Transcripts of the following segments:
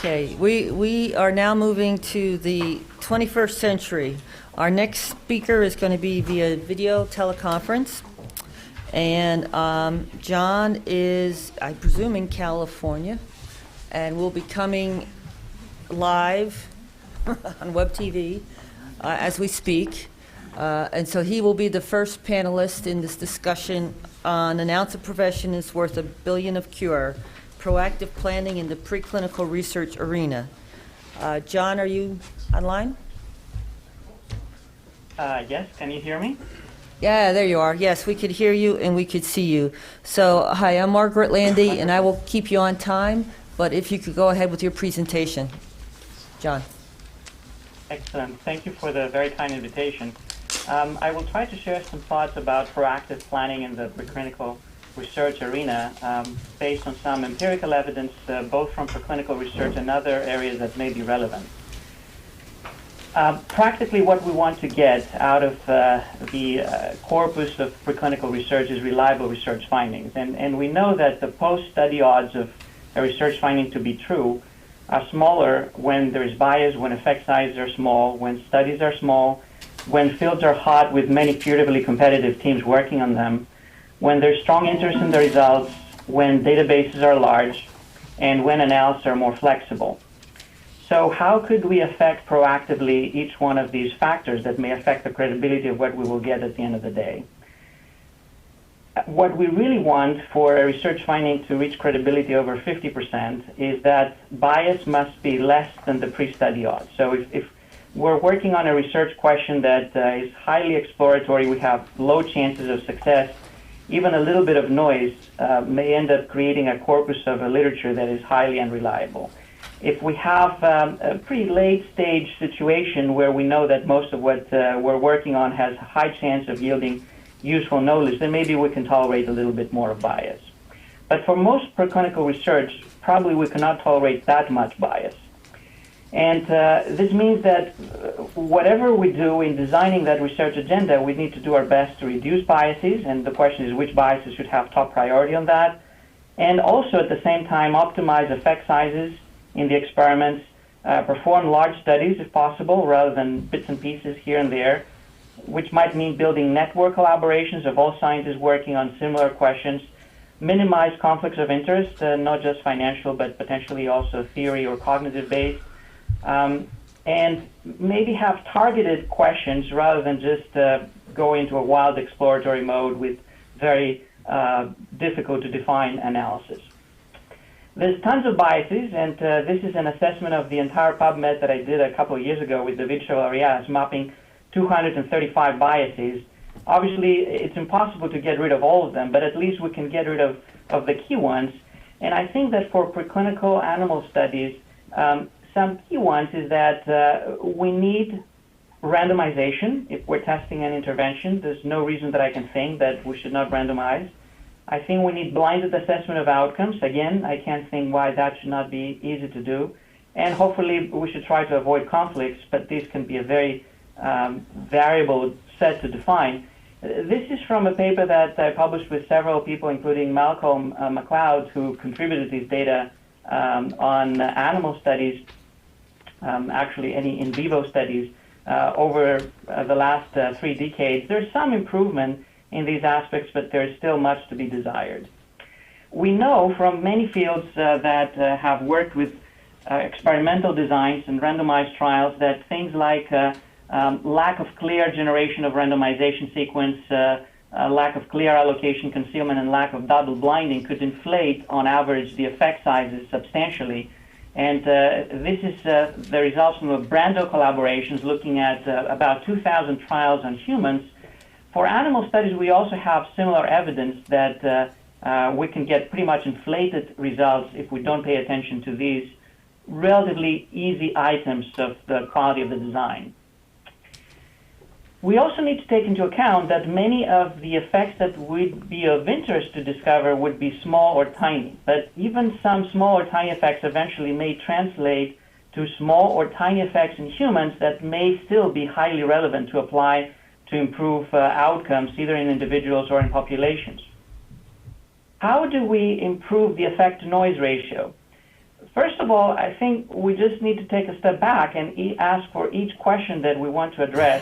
Okay, we are now moving to the 21st century. Our next speaker is going to be via video teleconference. And John is, I presume, in California, and will be coming live on Web TV as we speak. And so he will be the first panelist in this discussion on An Ounce of Prevention is Worth $1 Billion of Cure, Proactive Planning in the Preclinical Research Arena. John, are you online? Yes, can you hear me? Yeah, there you are. Yes, we could hear you and we could see you. So, hi, I'm Margaret Landy, and I will keep you on time, but if you could go ahead with your presentation. John. Excellent. Thank you for the very kind invitation. I will try to share some thoughts about proactive planning in the preclinical research arena based on some empirical evidence, both from preclinical research and other areas that may be relevant. Practically what we want to get out of the corpus of preclinical research is reliable research findings. And we know that the post-study odds of a research finding to be true are smaller when there is bias, when effect sizes are small, when studies are small, when fields are hot with many putatively competitive teams working on them, when there's strong interest in the results, when databases are large, and when analyses are more flexible. So how could we affect proactively each one of these factors that may affect the credibility of what we will get at the end of the day? What we really want for a research finding to reach credibility over 50% is that bias must be less than the pre-study odds. So if we're working on a research question that is highly exploratory, we have low chances of success, even a little bit of noise may end up creating a corpus of a literature that is highly unreliable. If we have a pretty late stage situation where we know that most of what we're working on has a high chance of yielding useful knowledge, then maybe we can tolerate a little bit more of bias. But for most preclinical research, probably we cannot tolerate that much bias. And this means that whatever we do in designing that research agenda, we need to do our best to reduce biases, and the question is which biases should have top priority on that, and also at the same time optimize effect sizes in the experiments, perform large studies if possible rather than bits and pieces here and there, which might mean building network collaborations of all scientists working on similar questions, minimize conflicts of interest, not just financial but potentially also theory or cognitive based, and maybe have targeted questions rather than just go into a wild exploratory mode with very difficult to define analysis. There's tons of biases, and this is an assessment of the entire PubMed that I did a couple of years ago with David Arias, mapping 235 biases. Obviously, it's impossible to get rid of all of them, but at least we can get rid of the key ones. And I think that for preclinical animal studies, some key ones is that we need randomization. If we're testing an intervention, there's no reason that I can think that we should not randomize. I think we need blinded assessment of outcomes. Again, I can't think why that should not be easy to do. And hopefully we should try to avoid conflicts, but this can be a very variable set to define. This is from a paper that I published with several people, including Malcolm McLeod, who contributed these data on animal studies, actually any in vivo studies, over the last 3 decades. There's some improvement in these aspects, but there's still much to be desired. We know from many fields that have worked with experimental designs and randomized trials that things like lack of clear generation of randomization sequence, lack of clear allocation concealment, and lack of double blinding could inflate, on average, the effect sizes substantially. And this is the results from the Brando collaborations looking at about 2,000 trials on humans. For animal studies, we also have similar evidence that we can get pretty much inflated results if we don't pay attention to these relatively easy items of the quality of the design. We also need to take into account that many of the effects that would be of interest to discover would be small or tiny, but even some small or tiny effects eventually may translate to small or tiny effects in humans that may still be highly relevant to apply to improve outcomes either in individuals or in populations. How do we improve the effect-to-noise ratio? First of all, I think we just need to take a step back and ask for each question that we want to address,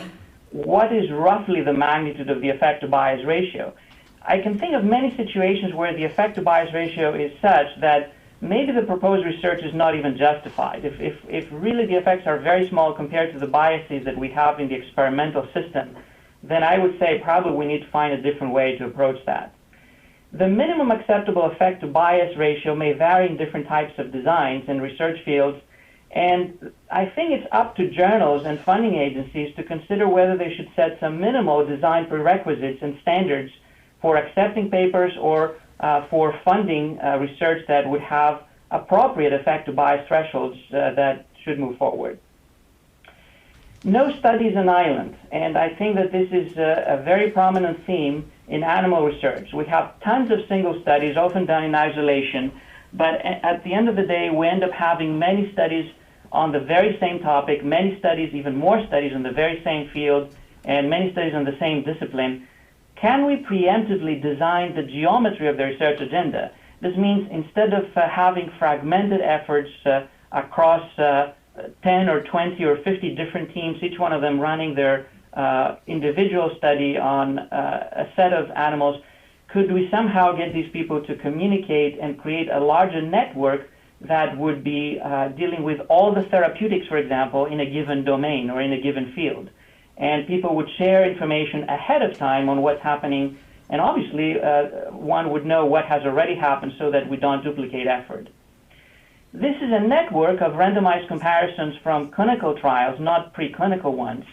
what is roughly the magnitude of the effect-to-bias ratio? I can think of many situations where the effect-to-bias ratio is such that maybe the proposed research is not even justified. If really the effects are very small compared to the biases that we have in the experimental system, then I would say probably we need to find a different way to approach that. The minimum acceptable effect-to-bias ratio may vary in different types of designs and research fields, and I think it's up to journals and funding agencies to consider whether they should set some minimal design prerequisites and standards for accepting papers or for funding research that would have appropriate effect-to-bias thresholds that should move forward. No study is an island, and I think that this is a very prominent theme in animal research. We have tons of single studies, often done in isolation, but at the end of the day, we end up having many studies on the very same topic, many studies, even more studies on the very same field, and many studies on the same discipline. Can we preemptively design the geometry of the research agenda? This means instead of having fragmented efforts across 10 or 20 or 50 different teams, each one of them running their individual study on a set of animals, could we somehow get these people to communicate and create a larger network that would be dealing with all the therapeutics, for example, in a given domain or in a given field? And people would share information ahead of time on what's happening, and obviously one would know what has already happened so that we don't duplicate effort. This is a network of randomized comparisons from clinical trials, not preclinical ones,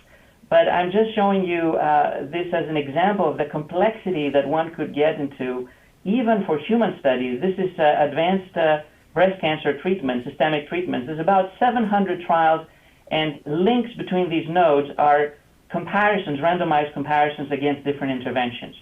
but I'm just showing you this as an example of the complexity that one could get into even for human studies. This is advanced breast cancer treatment, systemic treatments. There's about 700 trials, and links between these nodes are comparisons, randomized comparisons against different interventions.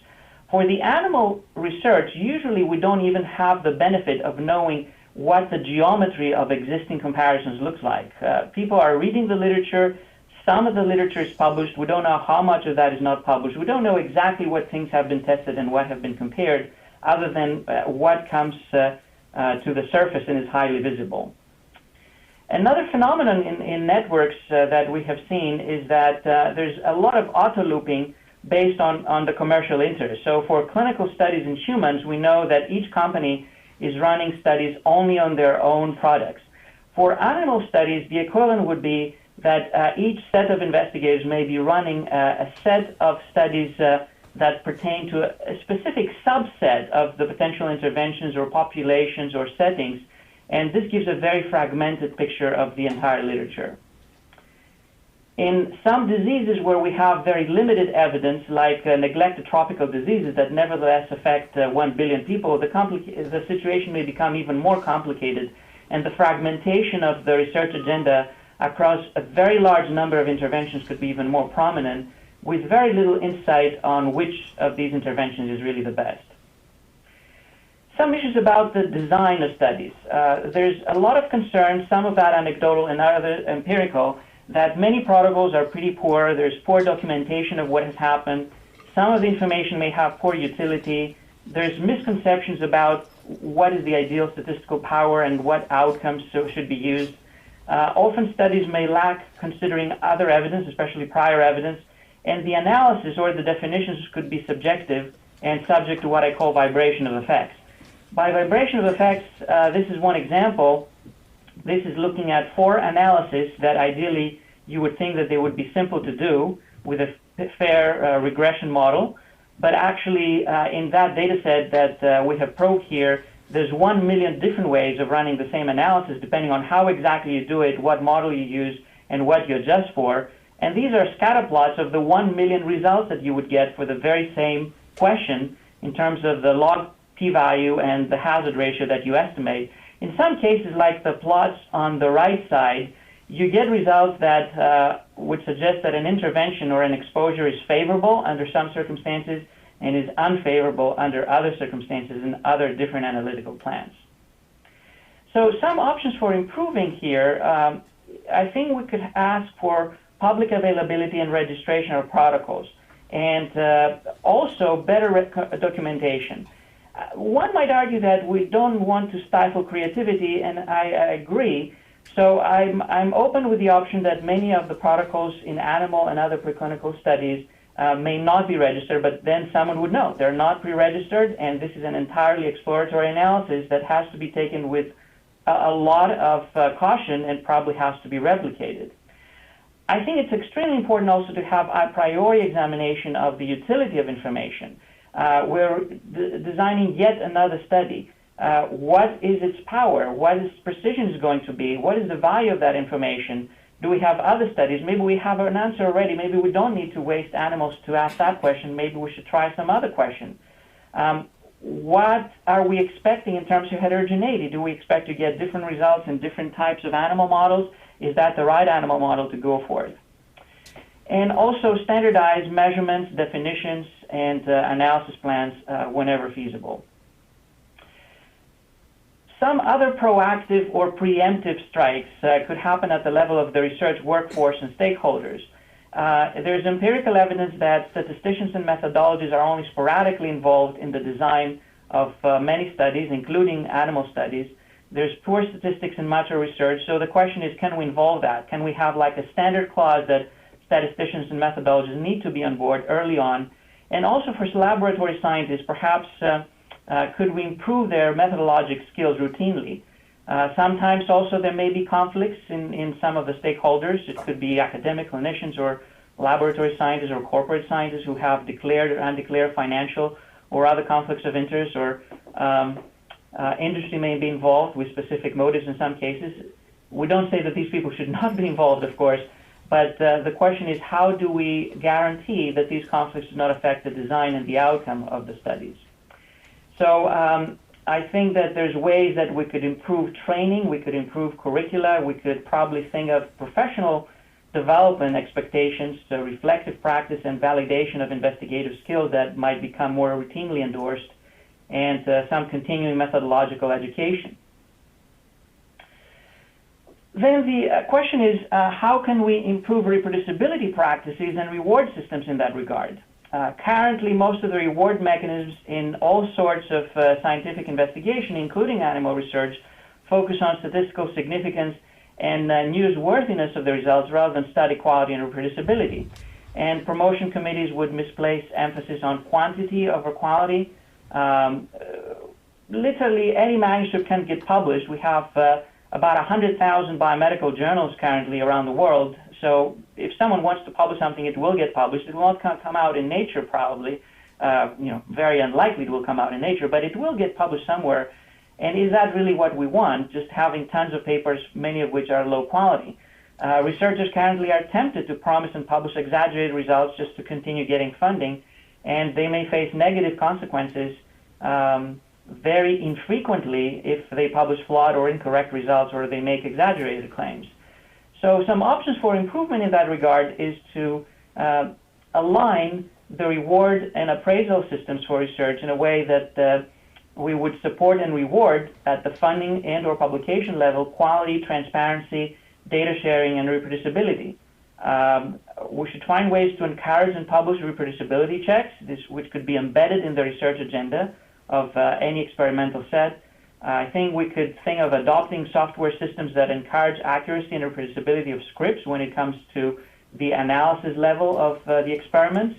For the animal research, usually we don't even have the benefit of knowing what the geometry of existing comparisons looks like. People are reading the literature. Some of the literature is published. We don't know how much of that is not published. We don't know exactly what things have been tested and what have been compared, other than what comes to the surface and is highly visible. Another phenomenon in networks that we have seen is that there's a lot of autolooping based on the commercial interest. So for clinical studies in humans, we know that each company is running studies only on their own products. For animal studies, the equivalent would be that each set of investigators may be running a set of studies that pertain to a specific subset of the potential interventions or populations or settings, and this gives a very fragmented picture of the entire literature. In some diseases where we have very limited evidence, like neglected tropical diseases that nevertheless affect 1 billion people, the situation may become even more complicated, and the fragmentation of the research agenda across a very large number of interventions could be even more prominent, with very little insight on which of these interventions is really the best. Some issues about the design of studies. There's a lot of concern, some of that anecdotal and other empirical, that many protocols are pretty poor. There's poor documentation of what has happened. Some of the information may have poor utility. There's misconceptions about what is the ideal statistical power and what outcomes should be used. Often studies may lack considering other evidence, especially prior evidence, and the analysis or the definitions could be subjective and subject to what I call vibration of effects. By vibration of effects, this is one example. This is looking at 4 analyses that ideally you would think that they would be simple to do with a fair regression model, but actually in that data set that we have probed here, there's 1 million different ways of running the same analysis depending on how exactly you do it, what model you use, and what you adjust for. And these are scatter plots of the 1 million results that you would get for the very same question in terms of the log p-value and the hazard ratio that you estimate. In some cases, like the plots on the right side, you get results that would suggest that an intervention or an exposure is favorable under some circumstances and is unfavorable under other circumstances in other different analytical plans. So some options for improving here, I think we could ask for public availability and registration of protocols, and also better documentation. One might argue that we don't want to stifle creativity, and I agree. So I'm open with the option that many of the protocols in animal and other preclinical studies may not be registered, but then someone would know they're not pre-registered, and this is an entirely exploratory analysis that has to be taken with a lot of caution and probably has to be replicated. I think it's extremely important also to have a priori examination of the utility of information. We're designing yet another study. What is its power? What its precision is going to be? What is the value of that information? Do we have other studies? Maybe we have an answer already. Maybe we don't need to waste animals to ask that question. Maybe we should try some other question. What are we expecting in terms of heterogeneity? Do we expect to get different results in different types of animal models? Is that the right animal model to go for? And also standardize measurements, definitions, and analysis plans whenever feasible. Some other proactive or preemptive strikes could happen at the level of the research workforce and stakeholders. There's empirical evidence that statisticians and methodologists are only sporadically involved in the design of many studies, including animal studies. There's poor statistics in mature research, so the question is, can we involve that? Can we have like a standard clause that statisticians and methodologists need to be on board early on? And also for laboratory scientists, perhaps could we improve their methodologic skills routinely? Sometimes also there may be conflicts in some of the stakeholders. It could be academic clinicians or laboratory scientists or corporate scientists who have declared or undeclared financial or other conflicts of interest, or industry may be involved with specific motives in some cases. We don't say that these people should not be involved, of course, but the question is, how do we guarantee that these conflicts do not affect the design and the outcome of the studies? So I think that there's ways that we could improve training, we could improve curricula, we could probably think of professional development expectations, so reflective practice and validation of investigative skills that might become more routinely endorsed, and some continuing methodological education. Then the question is, how can we improve reproducibility practices and reward systems in that regard? Currently, most of the reward mechanisms in all sorts of scientific investigation, including animal research, focus on statistical significance and newsworthiness of the results rather than study quality and reproducibility. And promotion committees would misplace emphasis on quantity over quality. Literally, any manuscript can get published. We have about 100,000 biomedical journals currently around the world. So if someone wants to publish something, it will get published. It won't come out in Nature, probably. Very unlikely it will come out in Nature, but it will get published somewhere. And is that really what we want, just having tons of papers, many of which are low quality? Researchers currently are tempted to promise and publish exaggerated results just to continue getting funding, and they may face negative consequences very infrequently if they publish flawed or incorrect results or they make exaggerated claims. So some options for improvement in that regard is to align the reward and appraisal systems for research in a way that we would support and reward at the funding and or publication level quality, transparency, data sharing, and reproducibility. We should find ways to encourage and publish reproducibility checks, which could be embedded in the research agenda of any experimental set. I think we could think of adopting software systems that encourage accuracy and reproducibility of scripts when it comes to the analysis level of the experiments.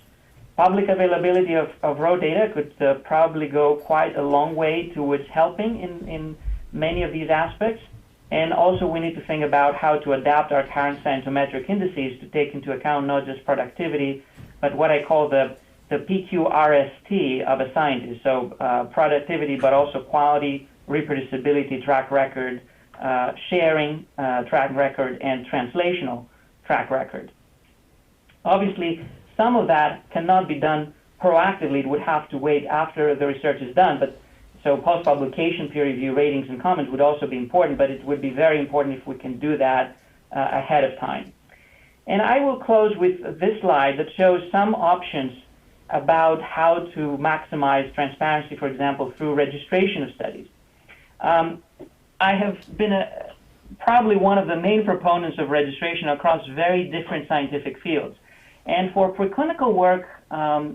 Public availability of raw data could probably go quite a long way towards helping in many of these aspects. And also we need to think about how to adapt our current scientometric indices to take into account not just productivity, but what I call the PQRST of a scientist. So productivity, but also quality, reproducibility, track record, sharing, track record, and translational track record. Obviously, some of that cannot be done proactively. It would have to wait after the research is done. But so post-publication peer review ratings and comments would also be important, but it would be very important if we can do that ahead of time. And I will close with this slide that shows some options about how to maximize transparency, for example, through registration of studies. I have been probably one of the main proponents of registration across very different scientific fields. And for preclinical work,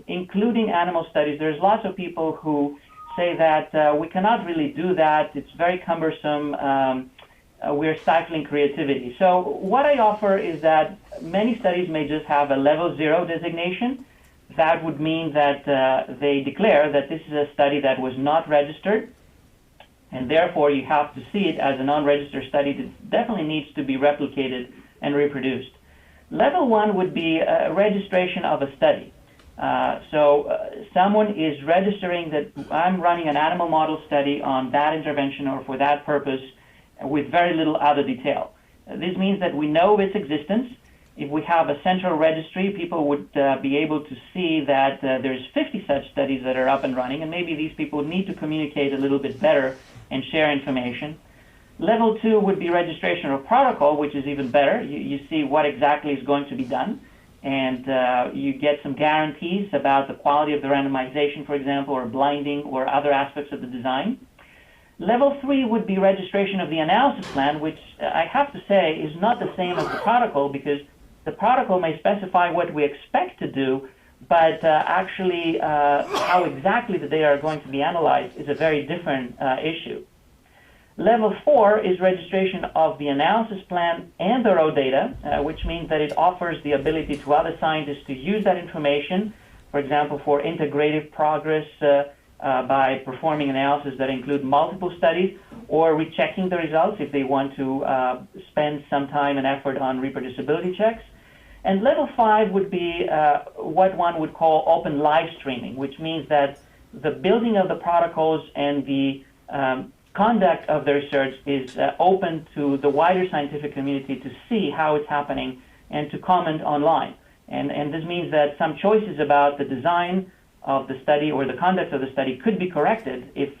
including animal studies, there's lots of people who say that we cannot really do that. It's very cumbersome. We're stifling creativity. So what I offer is that many studies may just have a level 0 designation. That would mean that they declare that this is a study that was not registered, and therefore you have to see it as a non-registered study that definitely needs to be replicated and reproduced. Level 1 would be a registration of a study. Someone is registering that I'm running an animal model study on that intervention or for that purpose with very little other detail. This means that we know of its existence. If we have a central registry, people would be able to see that there's 50 such studies that are up and running, and maybe these people need to communicate a little bit better and share information. Level 2 would be registration of protocol, which is even better. You see what exactly is going to be done, and you get some guarantees about the quality of the randomization, for example, or blinding or other aspects of the design. Level 3 would be registration of the analysis plan, which I have to say is not the same as the protocol, because the protocol may specify what we expect to do, but actually how exactly the data are going to be analyzed is a very different issue. Level 4 is registration of the analysis plan and the raw data, which means that it offers the ability to other scientists to use that information, for example, for integrative progress by performing analysis that include multiple studies, or rechecking the results if they want to spend some time and effort on reproducibility checks. And level 5 would be what one would call open live streaming, which means that the building of the protocols and the conduct of the research is open to the wider scientific community to see how it's happening and to comment online. And this means that some choices about the design of the study or the conduct of the study could be corrected if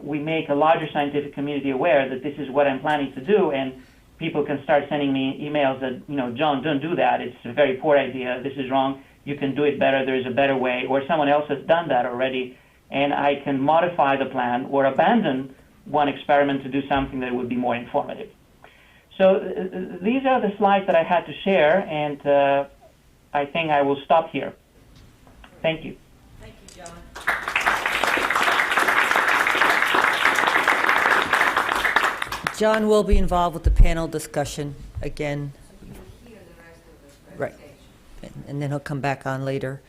we make a larger scientific community aware that this is what I'm planning to do, and people can start sending me emails that, you know, John, don't do that. It's a very poor idea. This is wrong. You can do it better. There is a better way. Or someone else has done that already, and I can modify the plan or abandon one experiment to do something that would be more informative. So these are the slides that I had to share, and I think I will stop here. Thank you. Thank you, John. John will be involved with the panel discussion again. Right. And then he'll come back on later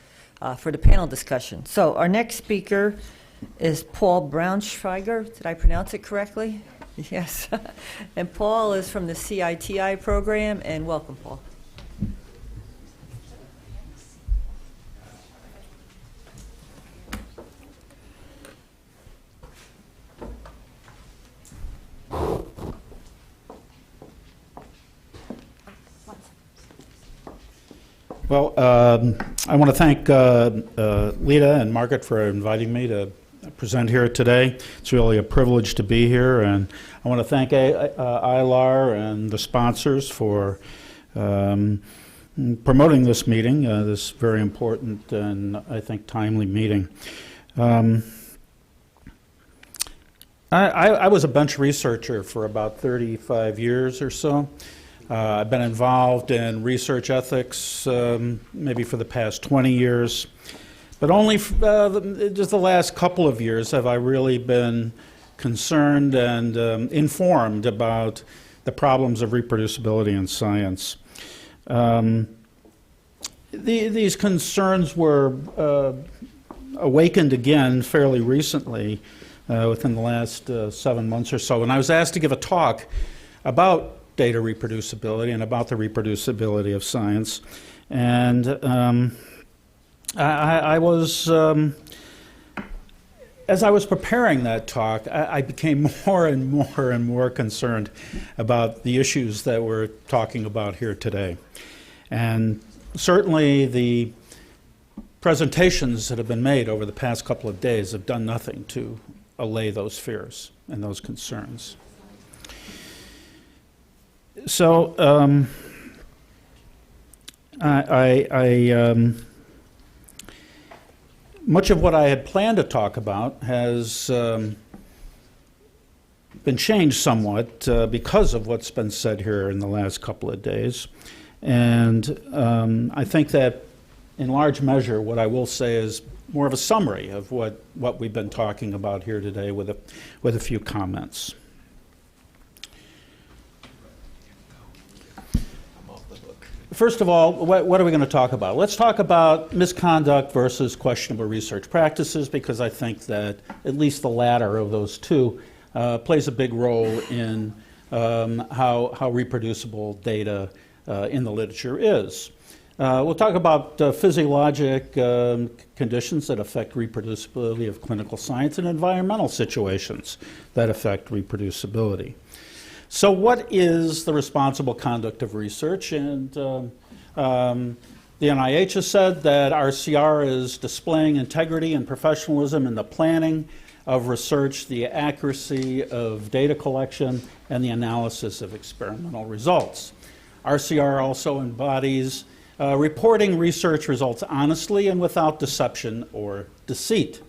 for the panel discussion. So our next speaker is Paul Braunschweiger. Did I pronounce it correctly? Yes. And Paul is from the CITI program, and welcome, Paul. Well, I want to thank Lita and Margaret for inviting me to present here today. It's really a privilege to be here, and I want to thank ILAR and the sponsors for promoting this meeting, this very important and I think timely meeting. I was a bench researcher for about 35 years or so. I've been involved in research ethics maybe for the past 20 years, but only just the last couple of years have I really been concerned and informed about the problems of reproducibility in science. These concerns were awakened again fairly recently, within the last 7 months or so, and I was asked to give a talk about data reproducibility and about the reproducibility of science. And I was, as I was preparing that talk, I became more and more and more concerned about the issues that we're talking about here today. And certainly the presentations that have been made over the past couple of days have done nothing to allay those fears and those concerns. So much of what I had planned to talk about has been changed somewhat because of what's been said here in the last couple of days. And I think that in large measure what I will say is more of a summary of what we've been talking about here today with a few comments. First of all, what are we going to talk about? Let's talk about misconduct versus questionable research practices, because I think that at least the latter of those two plays a big role in how reproducible data in the literature is. We'll talk about physiologic conditions that affect reproducibility of clinical science and environmental situations that affect reproducibility. So what is the responsible conduct of research? And the NIH has said that RCR is displaying integrity and professionalism in the planning of research, the accuracy of data collection, and the analysis of experimental results. RCR also embodies reporting research results honestly and without deception or deceit.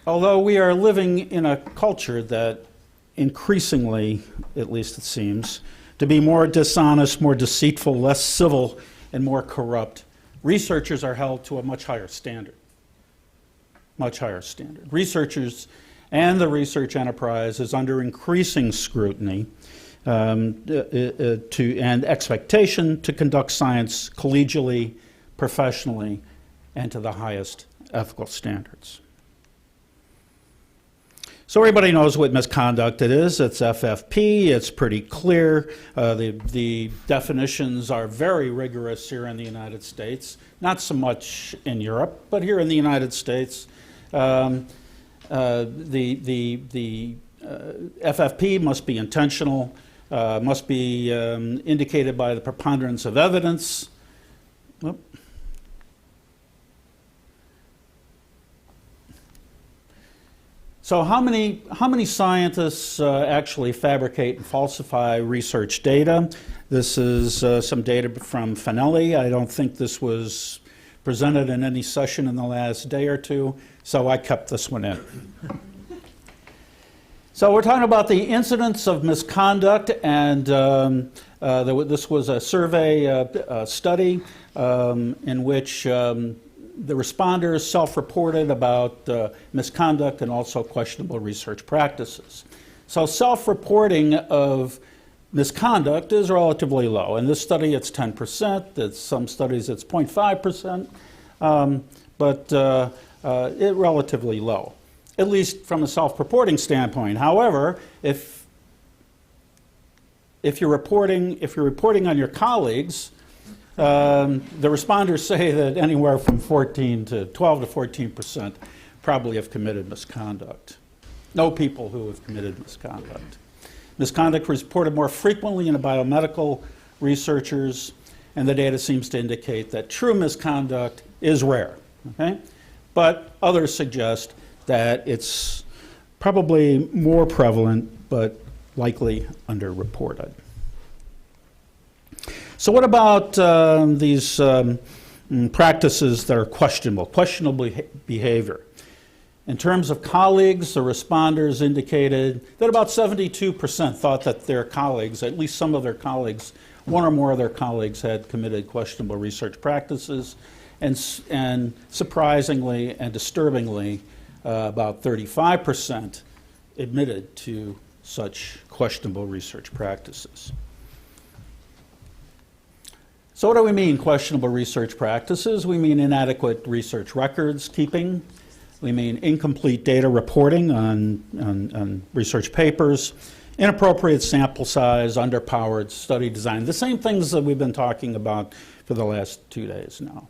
Although we are living in a culture that increasingly, at least it seems, to be more dishonest, more deceitful, less civil, and more corrupt, researchers are held to a much higher standard. Much higher standard. Researchers and the research enterprise is under increasing scrutiny and expectation to conduct science collegially, professionally, and to the highest ethical standards. So everybody knows what misconduct it is. It's FFP. It's pretty clear. The definitions are very rigorous here in the United States. Not so much in Europe, but here in the United States, the FFP must be intentional, must be indicated by the preponderance of evidence. Whoop. So how many scientists actually fabricate and falsify research data? This is some data from Finelli. I don't think this was presented in any session in the last day or two, so I kept this one in. So we're talking about the incidence of misconduct, and this was a survey study in which the responders self-reported about misconduct and also questionable research practices. So self-reporting of misconduct is relatively low. In this study, it's 10%. In some studies, it's 0.5%, but it's relatively low, at least from a self-reporting standpoint. However, if you're reporting on your colleagues, the responders say that anywhere from 12 to 14% probably have committed misconduct. Know people who have committed misconduct. Misconduct was reported more frequently in biomedical researchers, and the data seems to indicate that true misconduct is rare. Okay? But others suggest that it's probably more prevalent, but likely underreported. So what about these practices that are questionable behavior? In terms of colleagues, the responders indicated that about 72% thought that their colleagues, at least some of their colleagues, one or more of their colleagues had committed questionable research practices, and surprisingly and disturbingly, about 35% admitted to such questionable research practices. So what do we mean, questionable research practices? We mean inadequate research records keeping. We mean incomplete data reporting on research papers, inappropriate sample size, underpowered study design, the same things that we've been talking about for the last 2 days now.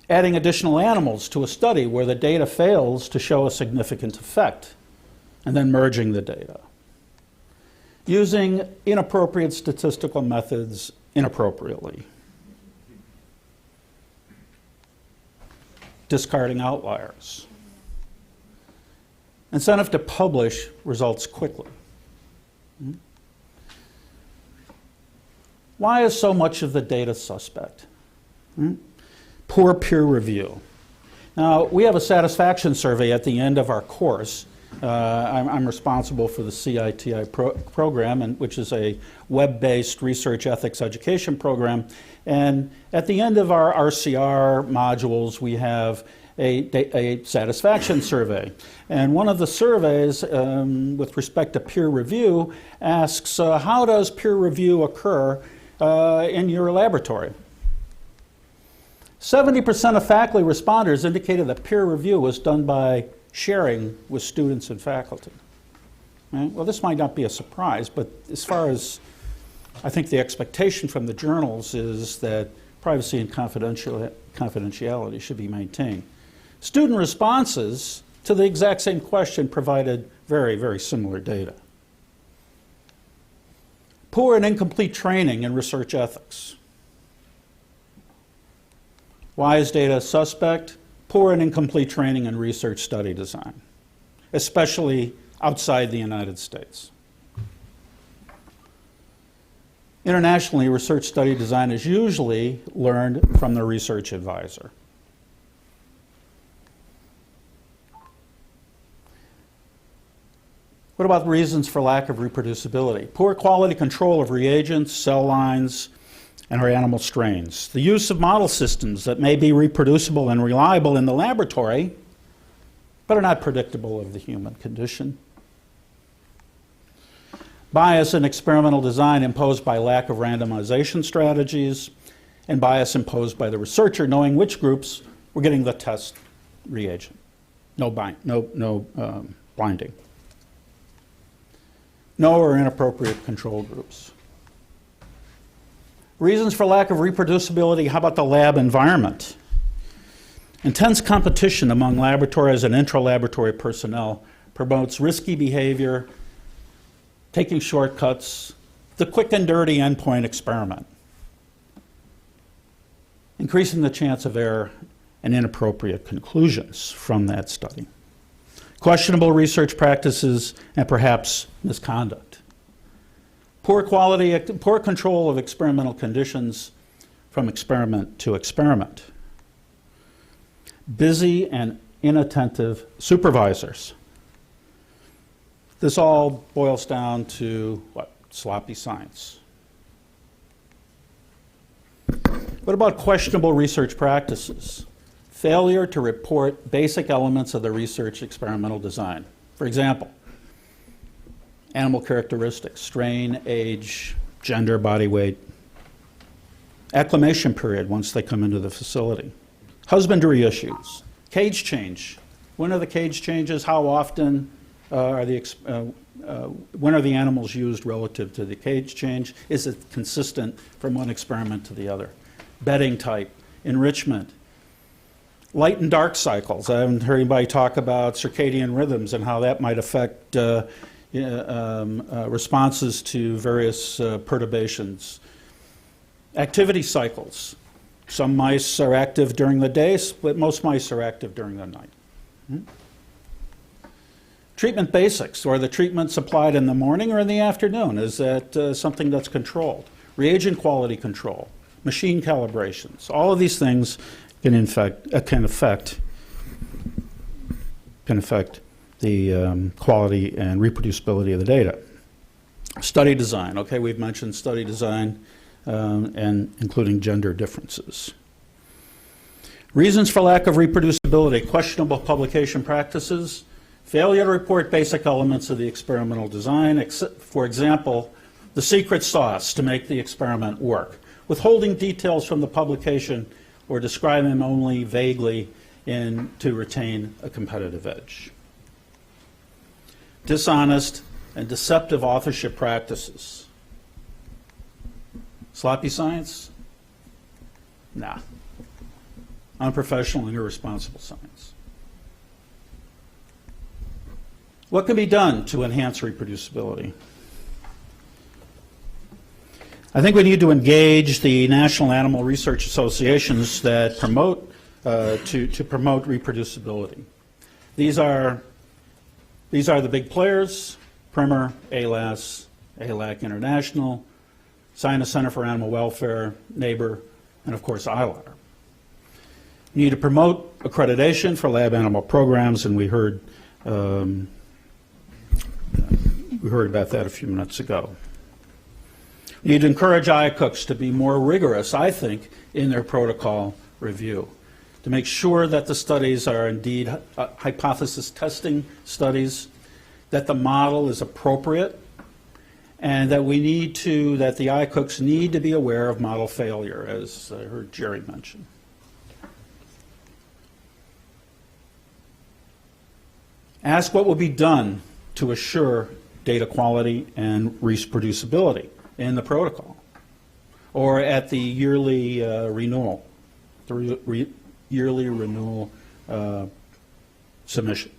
Adding additional animals to a study where the data fails to show a significant effect, and then merging the data. Using inappropriate statistical methods inappropriately. Discarding outliers. Incentive to publish results quickly. Why is so much of the data suspect? Poor peer review. Now, we have a satisfaction survey at the end of our course I'm responsible for the CITI program, which is a web-based research ethics education program. And at the end of our RCR modules, we have a satisfaction survey. And one of the surveys, with respect to peer review, asks, how does peer review occur in your laboratory? 70% of faculty responders indicated that peer review was done by sharing with students and faculty. Right? Well, this might not be a surprise, but as far as I think the expectation from the journals is that privacy and confidentiality should be maintained. Student responses to the exact same question provided very, very similar data. Poor and incomplete training in research ethics. Why is data suspect? Poor and incomplete training in research study design, especially outside the United States. Internationally, research study design is usually learned from the research advisor. What about reasons for lack of reproducibility? Poor quality control of reagents, cell lines, and our animal strains. The use of model systems that may be reproducible and reliable in the laboratory, but are not predictable of the human condition. Bias in experimental design imposed by lack of randomization strategies, and bias imposed by the researcher knowing which groups were getting the test reagent. No blinding. No or inappropriate control groups. Reasons for lack of reproducibility, how about the lab environment? Intense competition among laboratories and intra-laboratory personnel promotes risky behavior, taking shortcuts, the quick and dirty endpoint experiment, increasing the chance of error and inappropriate conclusions from that study. Questionable research practices and perhaps misconduct. Poor control of experimental conditions from experiment to experiment. Busy and inattentive supervisors. This all boils down to what? Sloppy science. What about questionable research practices? Failure to report basic elements of the research experimental design. For example, animal characteristics, strain, age, gender, body weight. Acclimation period once they come into the facility. Husbandry issues. Cage change. When are the cage changes? How often when are the animals used relative to the cage change? Is it consistent from one experiment to the other? Bedding type, enrichment. Light and dark cycles. I haven't heard anybody talk about circadian rhythms and how that might affect responses to various perturbations. Activity cycles. Some mice are active during the day, but most mice are active during the night. Treatment basics, or the treatments applied in the morning or in the afternoon. Is that something that's controlled? Reagent quality control, machine calibrations. All of these things can affect the quality and reproducibility of the data. Study design. Okay, we've mentioned study design and including gender differences. Reasons for lack of reproducibility. Questionable publication practices. Failure to report basic elements of the experimental design. For example, the secret sauce to make the experiment work. Withholding details from the publication or describing them only vaguely to retain a competitive edge. Dishonest and deceptive authorship practices. Sloppy science? Nah. Unprofessional and irresponsible science. What can be done to enhance reproducibility? I think we need to engage the national animal research associations that promote to promote reproducibility. These are the big players: Primer, ALAS, ALAC International, Science Center for Animal Welfare, NABUR, and of course ILAR. We need to promote accreditation for lab animal programs, and we heard we heard about that a few minutes ago. We need to encourage IACUCs to be more rigorous, I think, in their protocol review, to make sure that the studies are indeed hypothesis testing studies, that the model is appropriate, and that that the IACUCs need to be aware of model failure, as I heard Jerry mention. Ask what will be done to assure data quality and reproducibility in the protocol, or at the yearly renewal, yearly renewal submission.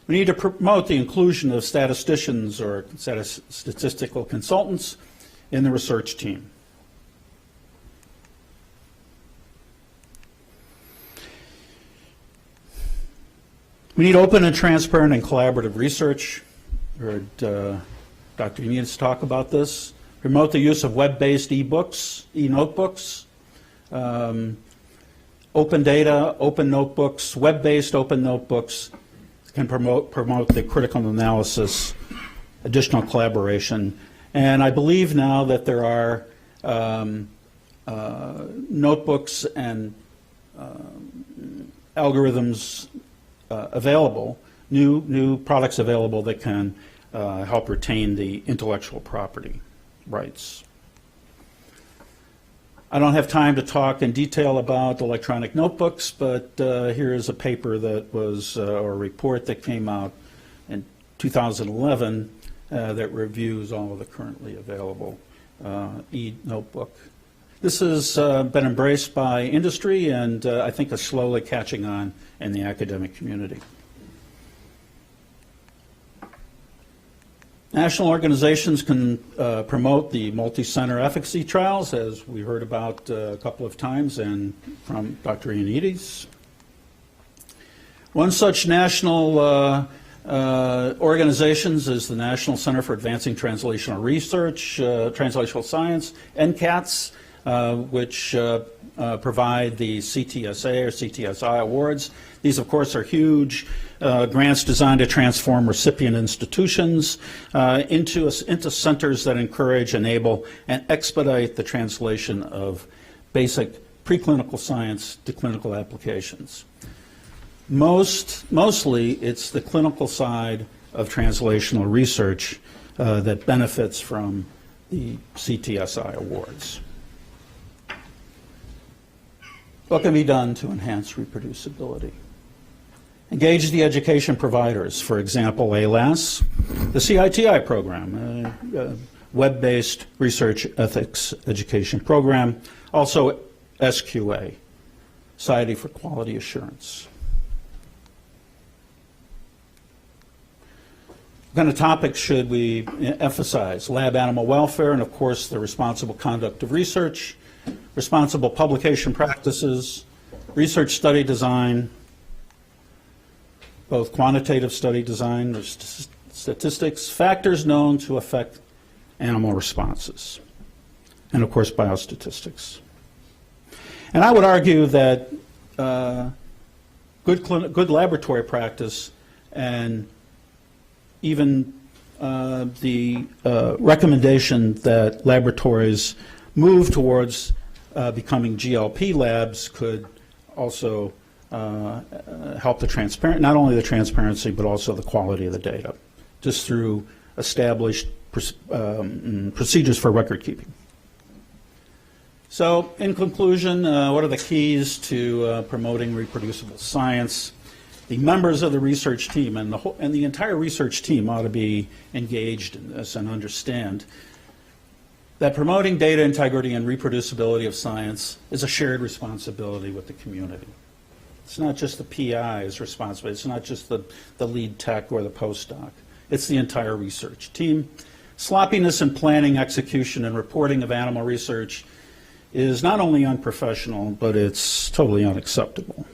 We need to promote the inclusion of statisticians or statistical consultants in the research team. We need open and transparent and collaborative research. We heard Dr. Ioannidis talk about this. Promote the use of web-based e-books, e-notebooks, open data, open notebooks, web-based open notebooks can promote the critical analysis, additional collaboration. And I believe now that there are notebooks and algorithms available, new products available that can help retain the intellectual property rights. I don't have time to talk in detail about electronic notebooks, but here is a paper that was, or a report that came out in 2011 that reviews all of the currently available e-notebook. This has been embraced by industry and I think is slowly catching on in the academic community. National organizations can promote the multi-center efficacy trials, as we heard about a couple of times and from Dr. Ioannidis. One such national organizations is the National Center for Advancing Translational Research, Translational Science, NCATS, which provide the CTSA or CTSI awards. These, of course, are huge grants designed to transform recipient institutions into centers that encourage, enable, and expedite the translation of basic preclinical science to clinical applications. Mostly, it's the clinical side of translational research that benefits from the CTSI awards. What can be done to enhance reproducibility? Engage the education providers, for example, ALAS, the CITI program, a web-based research ethics education program, also SQA, Society for Quality Assurance. What kind of topics should we emphasize? Lab animal welfare and, of course, the responsible conduct of research, responsible publication practices, research study design, both quantitative study design or statistics, factors known to affect animal responses, and of course biostatistics. And I would argue that good laboratory practice and even the recommendation that laboratories move towards becoming GLP labs could also help the not only the transparency but also the quality of the data, just through established procedures for record keeping. So, in conclusion, what are the keys to promoting reproducible science? The members of the research team and the entire research team ought to be engaged in this and understand that promoting data integrity and reproducibility of science is a shared responsibility with the community. It's not just the PI's responsibility. It's not just the lead tech or the postdoc. It's the entire research team. Sloppiness in planning, execution, and reporting of animal research is not only unprofessional, but it's totally unacceptable.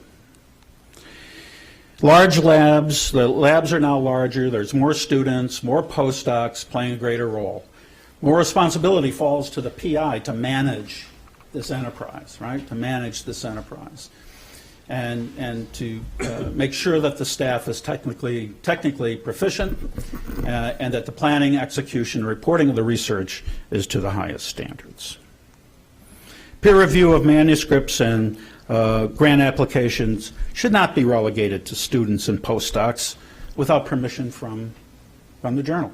Large labs, the labs are now larger. There's more students, more postdocs playing a greater role. More responsibility falls to the PI to manage this enterprise, right? To manage this enterprise. and to make sure that the staff is technically proficient and that the planning, execution, reporting of the research is to the highest standards. Peer review of manuscripts and grant applications should not be relegated to students and postdocs without permission from the journal.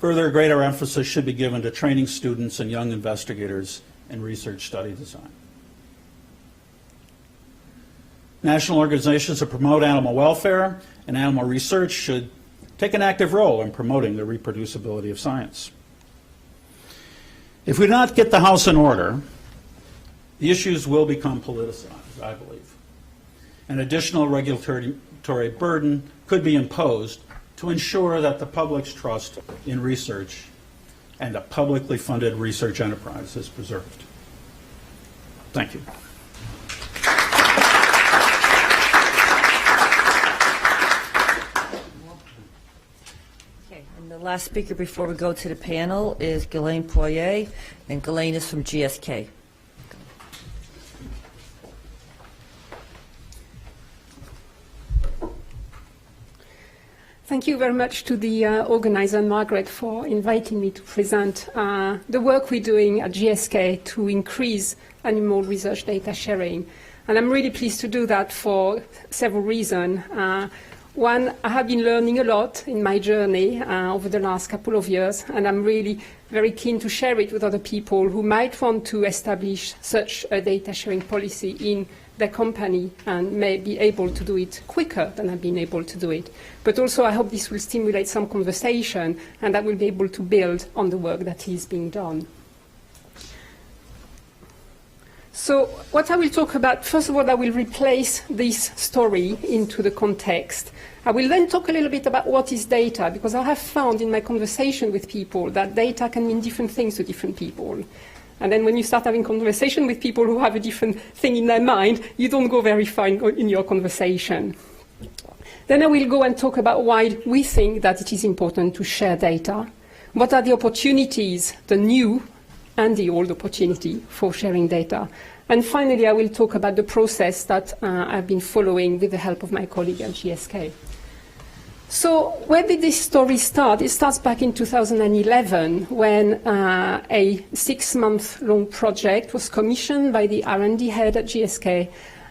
Further, greater emphasis should be given to training students and young investigators in research study design. National organizations that promote animal welfare and animal research should take an active role in promoting the reproducibility of science. If we do not get the house in order, the issues will become politicized, I believe. An additional regulatory burden could be imposed to ensure that the public's trust in research and a publicly funded research enterprise is preserved. Thank you. Okay, and the last speaker before we go to the panel is Ghislaine Poirier, and Ghislaine is from GSK. Thank you very much to the organizer, Margaret, for inviting me to present the work we're doing at GSK to increase animal research data sharing. And I'm really pleased to do that for several reasons. One, I have been learning a lot in my journey over the last couple of years, and I'm really very keen to share it with other people who might want to establish such a data sharing policy in their company and may be able to do it quicker than I've been able to do it. But also I hope this will stimulate some conversation and I will be able to build on the work that is being done. So what I will talk about, first of all, I will replace this story into the context. I will then talk a little bit about what is data, because I have found in my conversation with people that data can mean different things to different people. And then when you start having conversation with people who have a different thing in their mind, you don't go very far in your conversation. Then I will go and talk about why we think that it is important to share data. What are the opportunities, the new and the old opportunity for sharing data? And finally, I will talk about the process that I've been following with the help of my colleague at GSK. So where did this story start? It starts back in 2011 when a 6-month-long project was commissioned by the R&D head at GSK.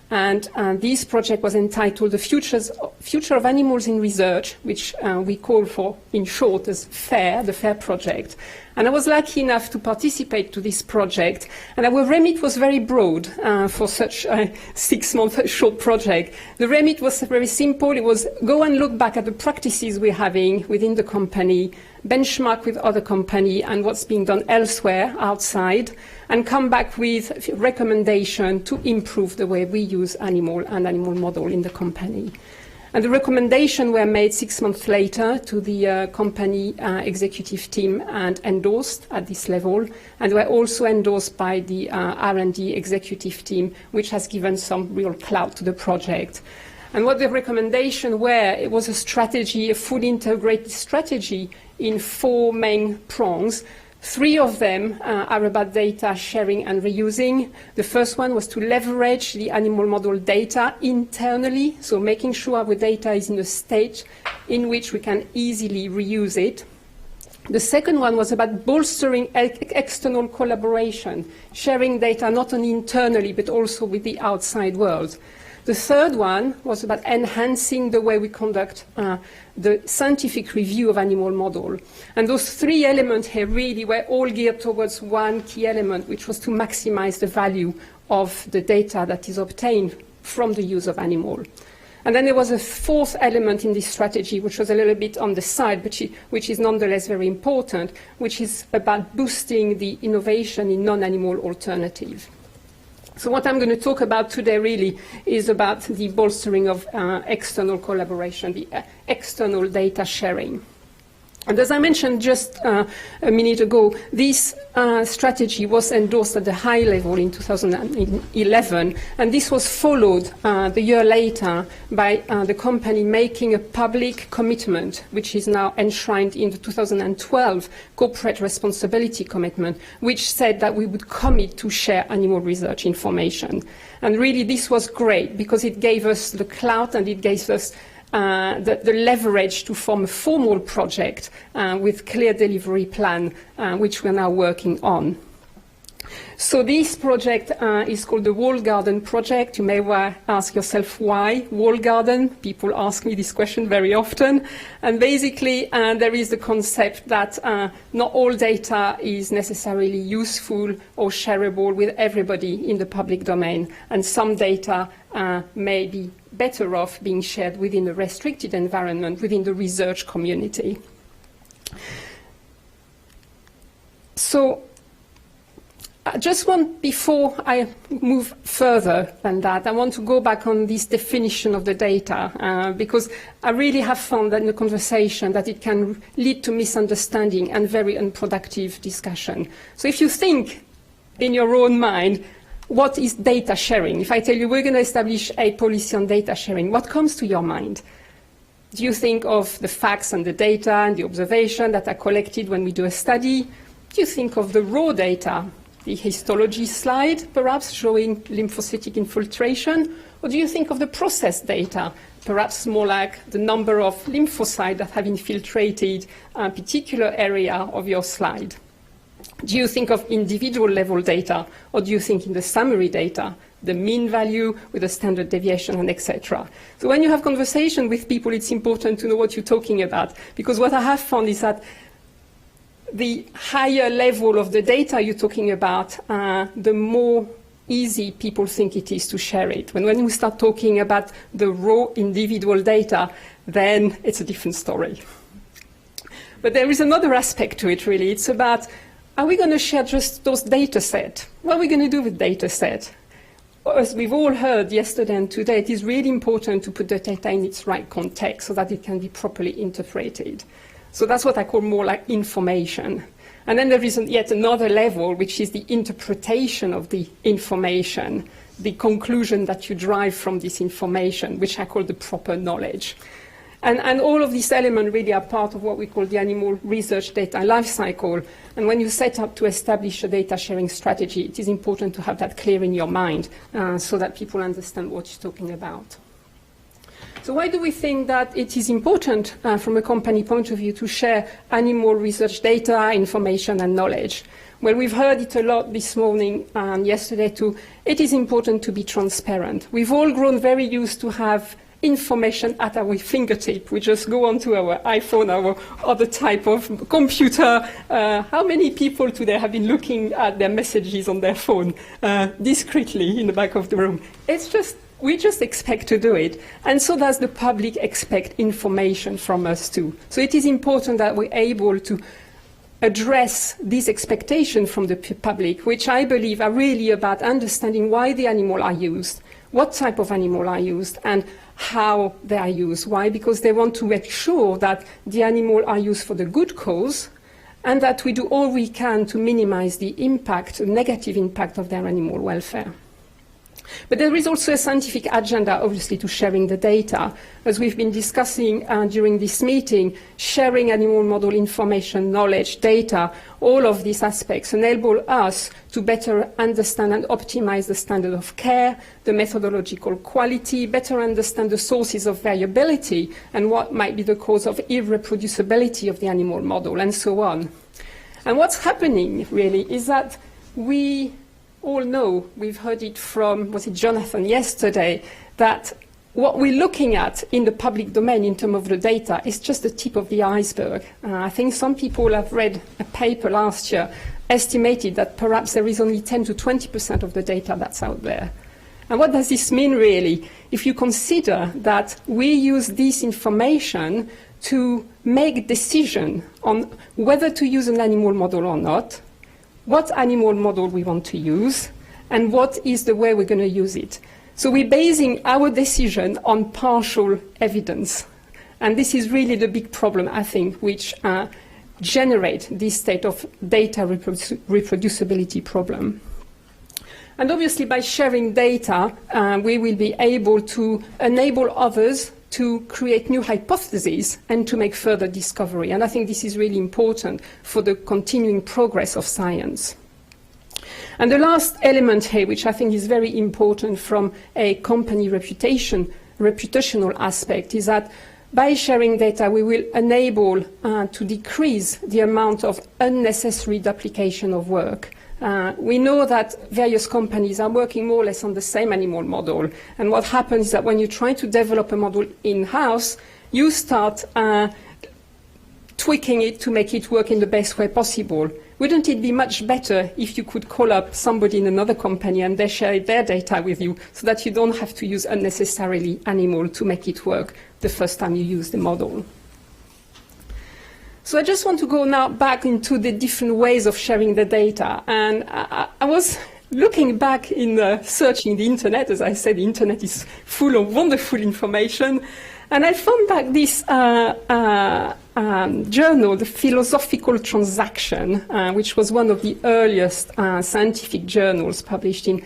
And this project was entitled The Future of Animals in Research, which we call for, in short, as FAIR, the FAIR project. And I was lucky enough to participate to this project. And our remit was very broad for such a 6-month short project. The remit was very simple. It was go and look back at the practices we're having within the company, benchmark with other companies and what's being done elsewhere outside, and come back with recommendation to improve the way we use animal and animal model in the company. And the recommendations were made 6 months later to the company executive team and endorsed at this level, and were also endorsed by the R&D executive team, which has given some real clout to the project. And what the recommendations were, it was a strategy, a fully integrated strategy in 4 main prongs. 3 of them are about data sharing and reusing. The first one was to leverage the animal model data internally, so making sure our data is in a state in which we can easily reuse it. The second one was about bolstering external collaboration, sharing data not only internally but also with the outside world. The third one was about enhancing the way we conduct the scientific review of animal model. And those 3 elements here really were all geared towards one key element, which was to maximize the value of the data that is obtained from the use of animal. And then there was a 4th element in this strategy, which was a little bit on the side, but which is nonetheless very important, which is about boosting the innovation in non-animal alternatives. So what I'm going to talk about today really is about the bolstering of external collaboration, the external data sharing. And as I mentioned just a minute ago, this strategy was endorsed at the high level in 2011, and this was followed the year later by the company making a public commitment, which is now enshrined in the 2012 corporate responsibility commitment, which said that we would commit to share animal research information. And really this was great because it gave us the clout and it gave us the leverage to form a formal project with clear delivery plan, which we're now working on. So this project is called the Wall Garden Project. You may ask yourself why Wall Garden. People ask me this question very often. And basically, there is the concept that not all data is necessarily useful or shareable with everybody in the public domain. And some data may be better off being shared within a restricted environment, within the research community. So I just want, before I move further than that, I want to go back on this definition of the data, because I really have found that in the conversation that it can lead to misunderstanding and very unproductive discussion. So if you think in your own mind, what is data sharing? If I tell you we're going to establish a policy on data sharing, what comes to your mind? Do you think of the facts and the data and the observation that are collected when we do a study? Do you think of the raw data, the histology slide, perhaps showing lymphocytic infiltration? Or do you think of the processed data, perhaps more like the number of lymphocytes that have infiltrated a particular area of your slide? Do you think of individual level data, or do you think in the summary data, the mean value with a standard deviation, and etc.? So when you have conversation with people, it's important to know what you're talking about, because what I have found is that the higher level of the data you're talking about, the more easy people think it is to share it. When we start talking about the raw individual data, then it's a different story. But there is another aspect to it, really. It's about, are we going to share just those data sets? What are we going to do with data sets? As we've all heard yesterday and today, it is really important to put the data in its right context so that it can be properly interpreted. So that's what I call more like information. And then there is yet another level, which is the interpretation of the information, the conclusion that you derive from this information, which I call the proper knowledge. And all of these elements really are part of what we call the animal research data lifecycle. And when you set up to establish a data sharing strategy, it is important to have that clear in your mind so that people understand what you're talking about. So why do we think that it is important from a company point of view to share animal research data, information and knowledge? Well, we've heard it a lot this morning and yesterday too. It is important to be transparent. We've all grown very used to have information at our fingertip. We just go onto our iPhone, our other type of computer. How many people today have been looking at their messages on their phone discreetly in the back of the room? We just expect to do it. And so does the public expect information from us too. So it is important that we're able to address these expectations from the public, which I believe are really about understanding why the animals are used, what type of animal are used, and how they are used. Why? Because they want to make sure that the animals are used for the good cause and that we do all we can to minimize the impact, the negative impact of their animal welfare. But there is also a scientific agenda, obviously, to sharing the data. As we've been discussing during this meeting, sharing animal model information, knowledge, data, all of these aspects enable us to better understand and optimize the standard of care, the methodological quality, better understand the sources of variability and what might be the cause of irreproducibility of the animal model, and so on. And what's happening, really, is that we all know, we've heard it from, was it Jonathan yesterday, that what we're looking at in the public domain in terms of the data is just the tip of the iceberg. I think some people have read a paper last year, estimated that perhaps there is only 10 to 20% of the data that's out there. And what does this mean, really? If you consider that we use this information to make decision on whether to use an animal model or not, what animal model we want to use, and what is the way we're going to use it. So we're basing our decision on partial evidence. And this is really the big problem, I think, which generate this state of data reproducibility problem. And obviously, by sharing data, we will be able to enable others to create new hypotheses and to make further discovery. And I think this is really important for the continuing progress of science. And the last element here, which I think is very important from a company reputational aspect, is that by sharing data, we will enable to decrease the amount of unnecessary duplication of work. We know that various companies are working more or less on the same animal model. And what happens is that when you try to develop a model in-house, you start tweaking it to make it work in the best way possible. Wouldn't it be much better if you could call up somebody in another company and they share their data with you so that you don't have to use unnecessarily animal to make it work the first time you use the model? So I just want to go now back into the different ways of sharing the data. And I was looking back in searching the internet. As I said, the internet is full of wonderful information. And I found back this journal, the Philosophical Transaction, which was one of the earliest scientific journals published in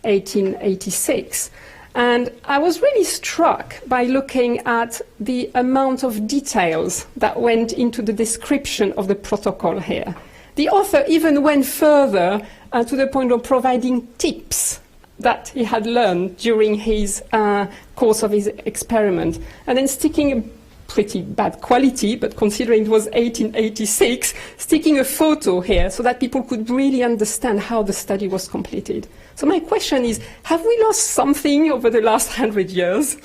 1886. And I was really struck by looking at the amount of details that went into the description of the protocol here. The author even went further to the point of providing tips that he had learned during his course of his experiment, and then sticking a pretty bad quality, but considering it was 1886, sticking a photo here so that people could really understand how the study was completed. So my question is, have we lost something over the last 100 years?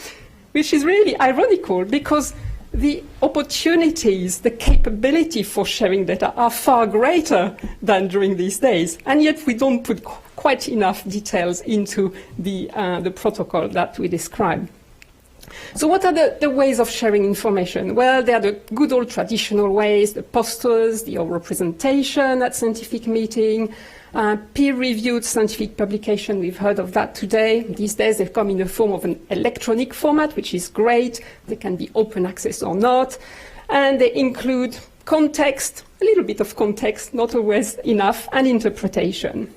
Which is really ironical, because the opportunities, the capability for sharing data are far greater than during these days. And yet we don't put quite enough details into the protocol that we describe. So what are the ways of sharing information? Well, there are the good old traditional ways, the posters, the oral presentation at scientific meeting, peer-reviewed scientific publication. We've heard of that today. These days they've come in the form of an electronic format, which is great. They can be open access or not. And they include context, a little bit of context, not always enough, and interpretation.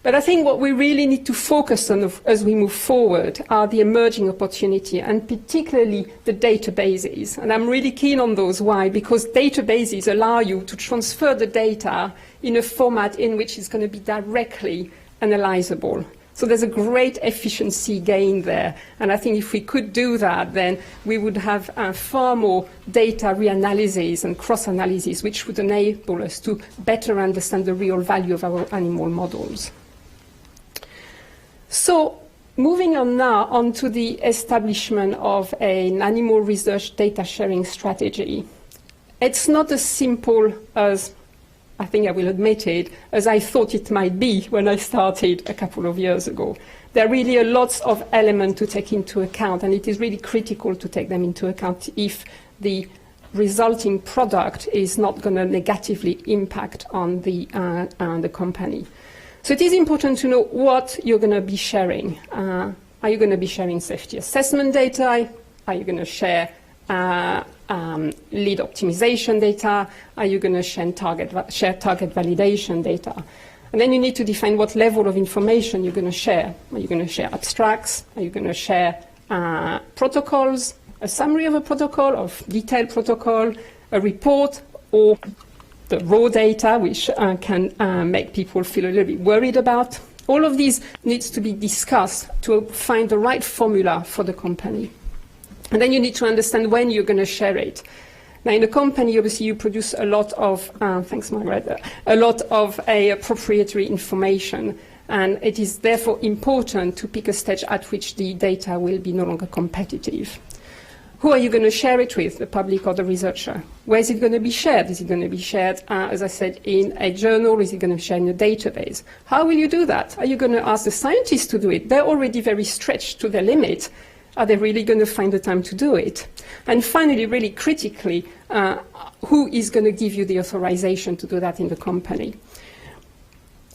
But I think what we really need to focus on as we move forward are the emerging opportunity, and particularly the databases. And I'm really keen on those. Why? Because databases allow you to transfer the data in a format in which it's going to be directly analyzable. So there's a great efficiency gain there. And I think if we could do that, then we would have far more data reanalysis and cross-analysis, which would enable us to better understand the real value of our animal models. So moving on now onto the establishment of an animal research data sharing strategy. It's not as simple as, I think I will admit it, as I thought it might be when I started a couple of years ago. There are really lots of elements to take into account, and it is really critical to take them into account if the resulting product is not going to negatively impact on the company. So it is important to know what you're going to be sharing. Are you going to be sharing safety assessment data? Are you going to share lead optimization data? Are you going to share target validation data? And then you need to define what level of information you're going to share. Are you going to share abstracts? Are you going to share protocols, a summary of a protocol, of detailed protocol, a report, or the raw data, which can make people feel a little bit worried about? All of these needs to be discussed to find the right formula for the company. And then you need to understand when you're going to share it. Now, in a company, obviously, you produce a lot of, thanks, Margaret, a lot of proprietary information. And it is therefore important to pick a stage at which the data will be no longer competitive. Who are you going to share it with, the public or the researcher? Where is it going to be shared? Is it going to be shared, as I said, in a journal? Is it going to be shared in a database? How will you do that? Are you going to ask the scientists to do it? They're already very stretched to their limit. Are they really going to find the time to do it? And finally, really critically, who is going to give you the authorization to do that in the company?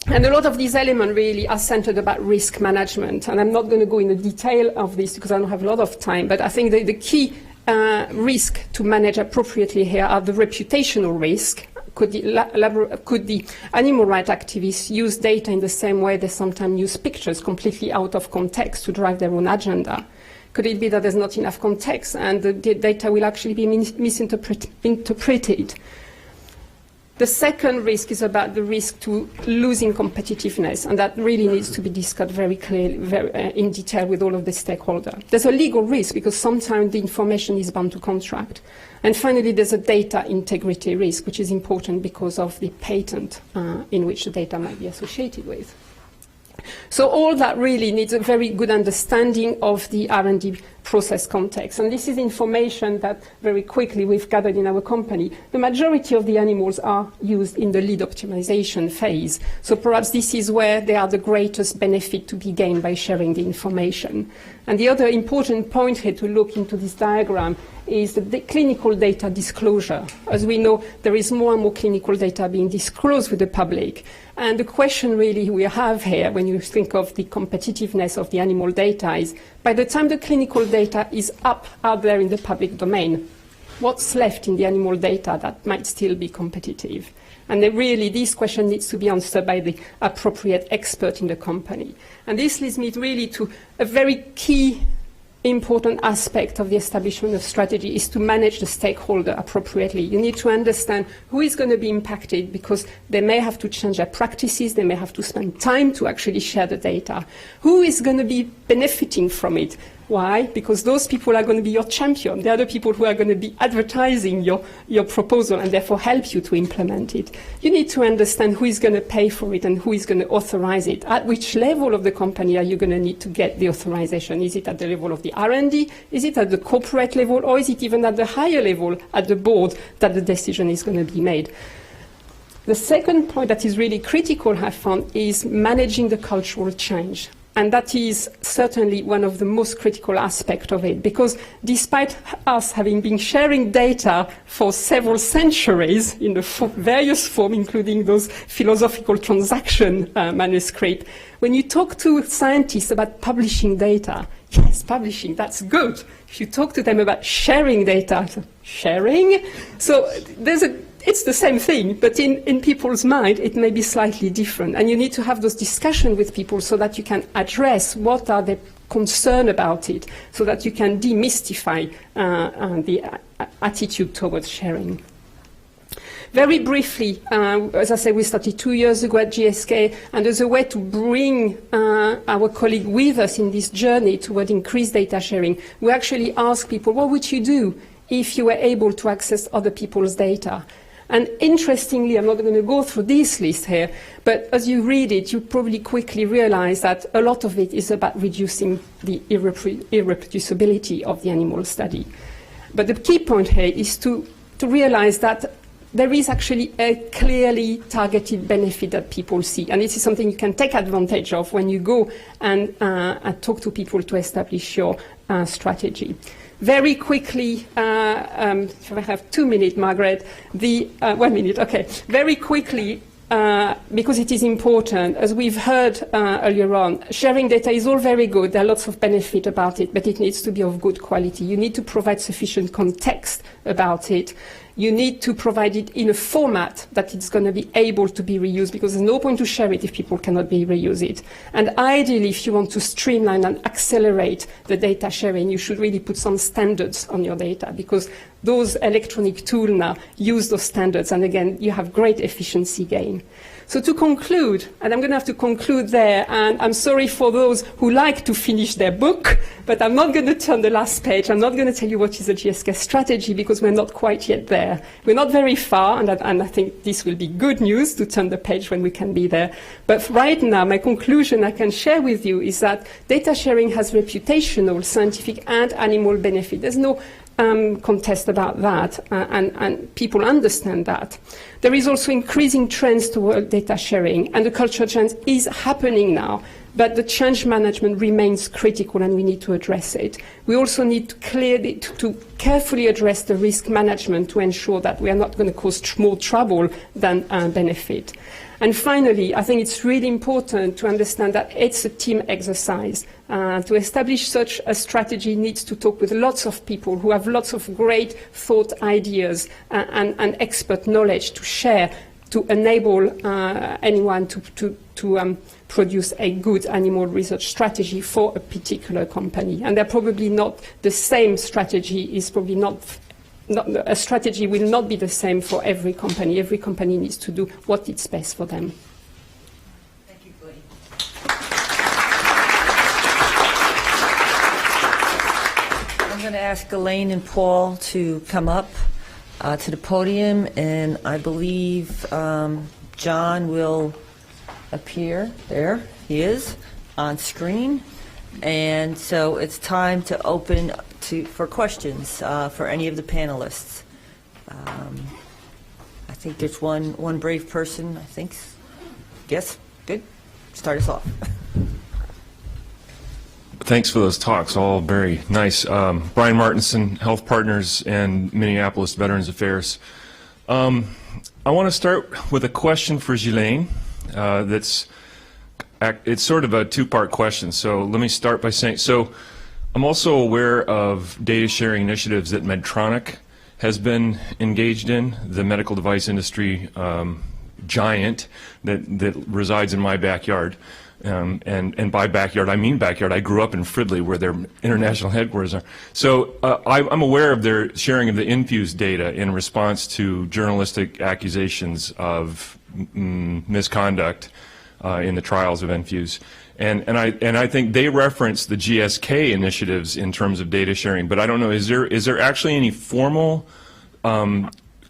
And a lot of these elements really are centered about risk management. And I'm not going to go into detail of this because I don't have a lot of time, but I think the key risk to manage appropriately here are the reputational risk. Could the animal rights activists use data in the same way they sometimes use pictures completely out of context to drive their own agenda? Could it be that there's not enough context and the data will actually be misinterpreted? The second risk is about the risk to losing competitiveness, and that really needs to be discussed very clearly, in detail with all of the stakeholders. There's a legal risk because sometimes the information is bound to contract. And finally, there's a data integrity risk, which is important because of the patent in which the data might be associated with. So all that really needs a very good understanding of the R&D process context. And this is information that very quickly we've gathered in our company. The majority of the animals are used in the lead optimization phase. So perhaps this is where there are the greatest benefit to be gained by sharing the information. And the other important point here to look into this diagram is the clinical data disclosure. As we know, there is more and more clinical data being disclosed with the public. And the question really we have here, when you think of the competitiveness of the animal data, is by the time the clinical data is out there in the public domain, what's left in the animal data that might still be competitive? And really, this question needs to be answered by the appropriate expert in the company. And this leads me really to a very key important aspect of the establishment of strategy is to manage the stakeholder appropriately. You need to understand who is going to be impacted because they may have to change their practices, they may have to spend time to actually share the data. Who is going to be benefiting from it? Why? Because those people are going to be your champion. They are the people who are going to be advertising your proposal and therefore help you to implement it. You need to understand who is going to pay for it and who is going to authorize it. At which level of the company are you going to need to get the authorization? Is it at the level of the R&D? Is it at the corporate level? Or is it even at the higher level, at the board, that the decision is going to be made? The second point that is really critical, I found, is managing the cultural change. And that is certainly one of the most critical aspects of it, because despite us having been sharing data for several centuries in the various forms, including those philosophical transaction manuscripts, when you talk to scientists about publishing data, yes, publishing, that's good. If you talk to them about sharing data, sharing, so it's the same thing, but in people's mind, it may be slightly different. And you need to have those discussions with people so that you can address what are the concerns about it, so that you can demystify the attitude towards sharing. Very briefly, as I said, we started 2 years ago at GSK, and as a way to bring our colleague with us in this journey toward increased data sharing, we actually asked people, what would you do if you were able to access other people's data? And interestingly, I'm not going to go through this list here, but as you read it, you probably quickly realize that a lot of it is about reducing the irreproducibility of the animal study. But the key point here is to realize that there is actually a clearly targeted benefit that people see. And this is something you can take advantage of when you go and talk to people to establish your strategy. Very quickly, if I have 2 minutes, Margaret, 1 minute, okay. Very quickly, because it is important, as we've heard earlier on, sharing data is all very good. There are lots of benefit about it, but it needs to be of good quality. You need to provide sufficient context about it. You need to provide it in a format that it's going to be able to be reused, because there's no point to share it if people cannot reuse it. And ideally, if you want to streamline and accelerate the data sharing, you should really put some standards on your data, because those electronic tools now use those standards, and again, you have great efficiency gain. So to conclude, and I'm going to have to conclude there, and I'm sorry for those who like to finish their book, but I'm not going to turn the last page. I'm not going to tell you what is the GSK strategy, because we're not quite yet there. We're not very far, and I think this will be good news to turn the page when we can be there. But right now, my conclusion I can share with you is that data sharing has reputational, scientific, and animal benefit. There's no contest about that, and people understand that. There is also increasing trends toward data sharing, and the cultural change is happening now. but the change management remains critical and we need to address it. We also need to carefully address the risk management to ensure that we are not going to cause more trouble than benefit. And finally, I think it's really important to understand that it's a team exercise. To establish such a strategy needs to talk with lots of people who have lots of great thought ideas and expert knowledge to share to enable anyone to produce a good animal research strategy for a particular company. And they're probably not the same strategy, is probably not a strategy will not be the same for every company. Every company needs to do what is best for them. Thank you, Ghislaine. I'm going to ask Ghislaine and Paul to come up to the podium, and I believe John will appear. There he is on screen. And so it's time to open for questions for any of the panelists. I think there's one brave person, I think. Yes, good. Start us off. Thanks for those talks, all very nice. Brian Martinson, Health Partners and Minneapolis Veterans Affairs. I want to start with a question for Ghislaine it's sort of a two-part question, so let me start by saying, so I'm also aware of data sharing initiatives that Medtronic has been engaged in, the medical device industry giant that resides in my backyard. And by backyard, I mean backyard. I grew up in Fridley, where their international headquarters are. So I'm aware of their sharing of the Infuse data in response to journalistic accusations of misconduct in the trials of Infuse. And I think they reference the GSK initiatives in terms of data sharing, but I don't know, is there actually any formal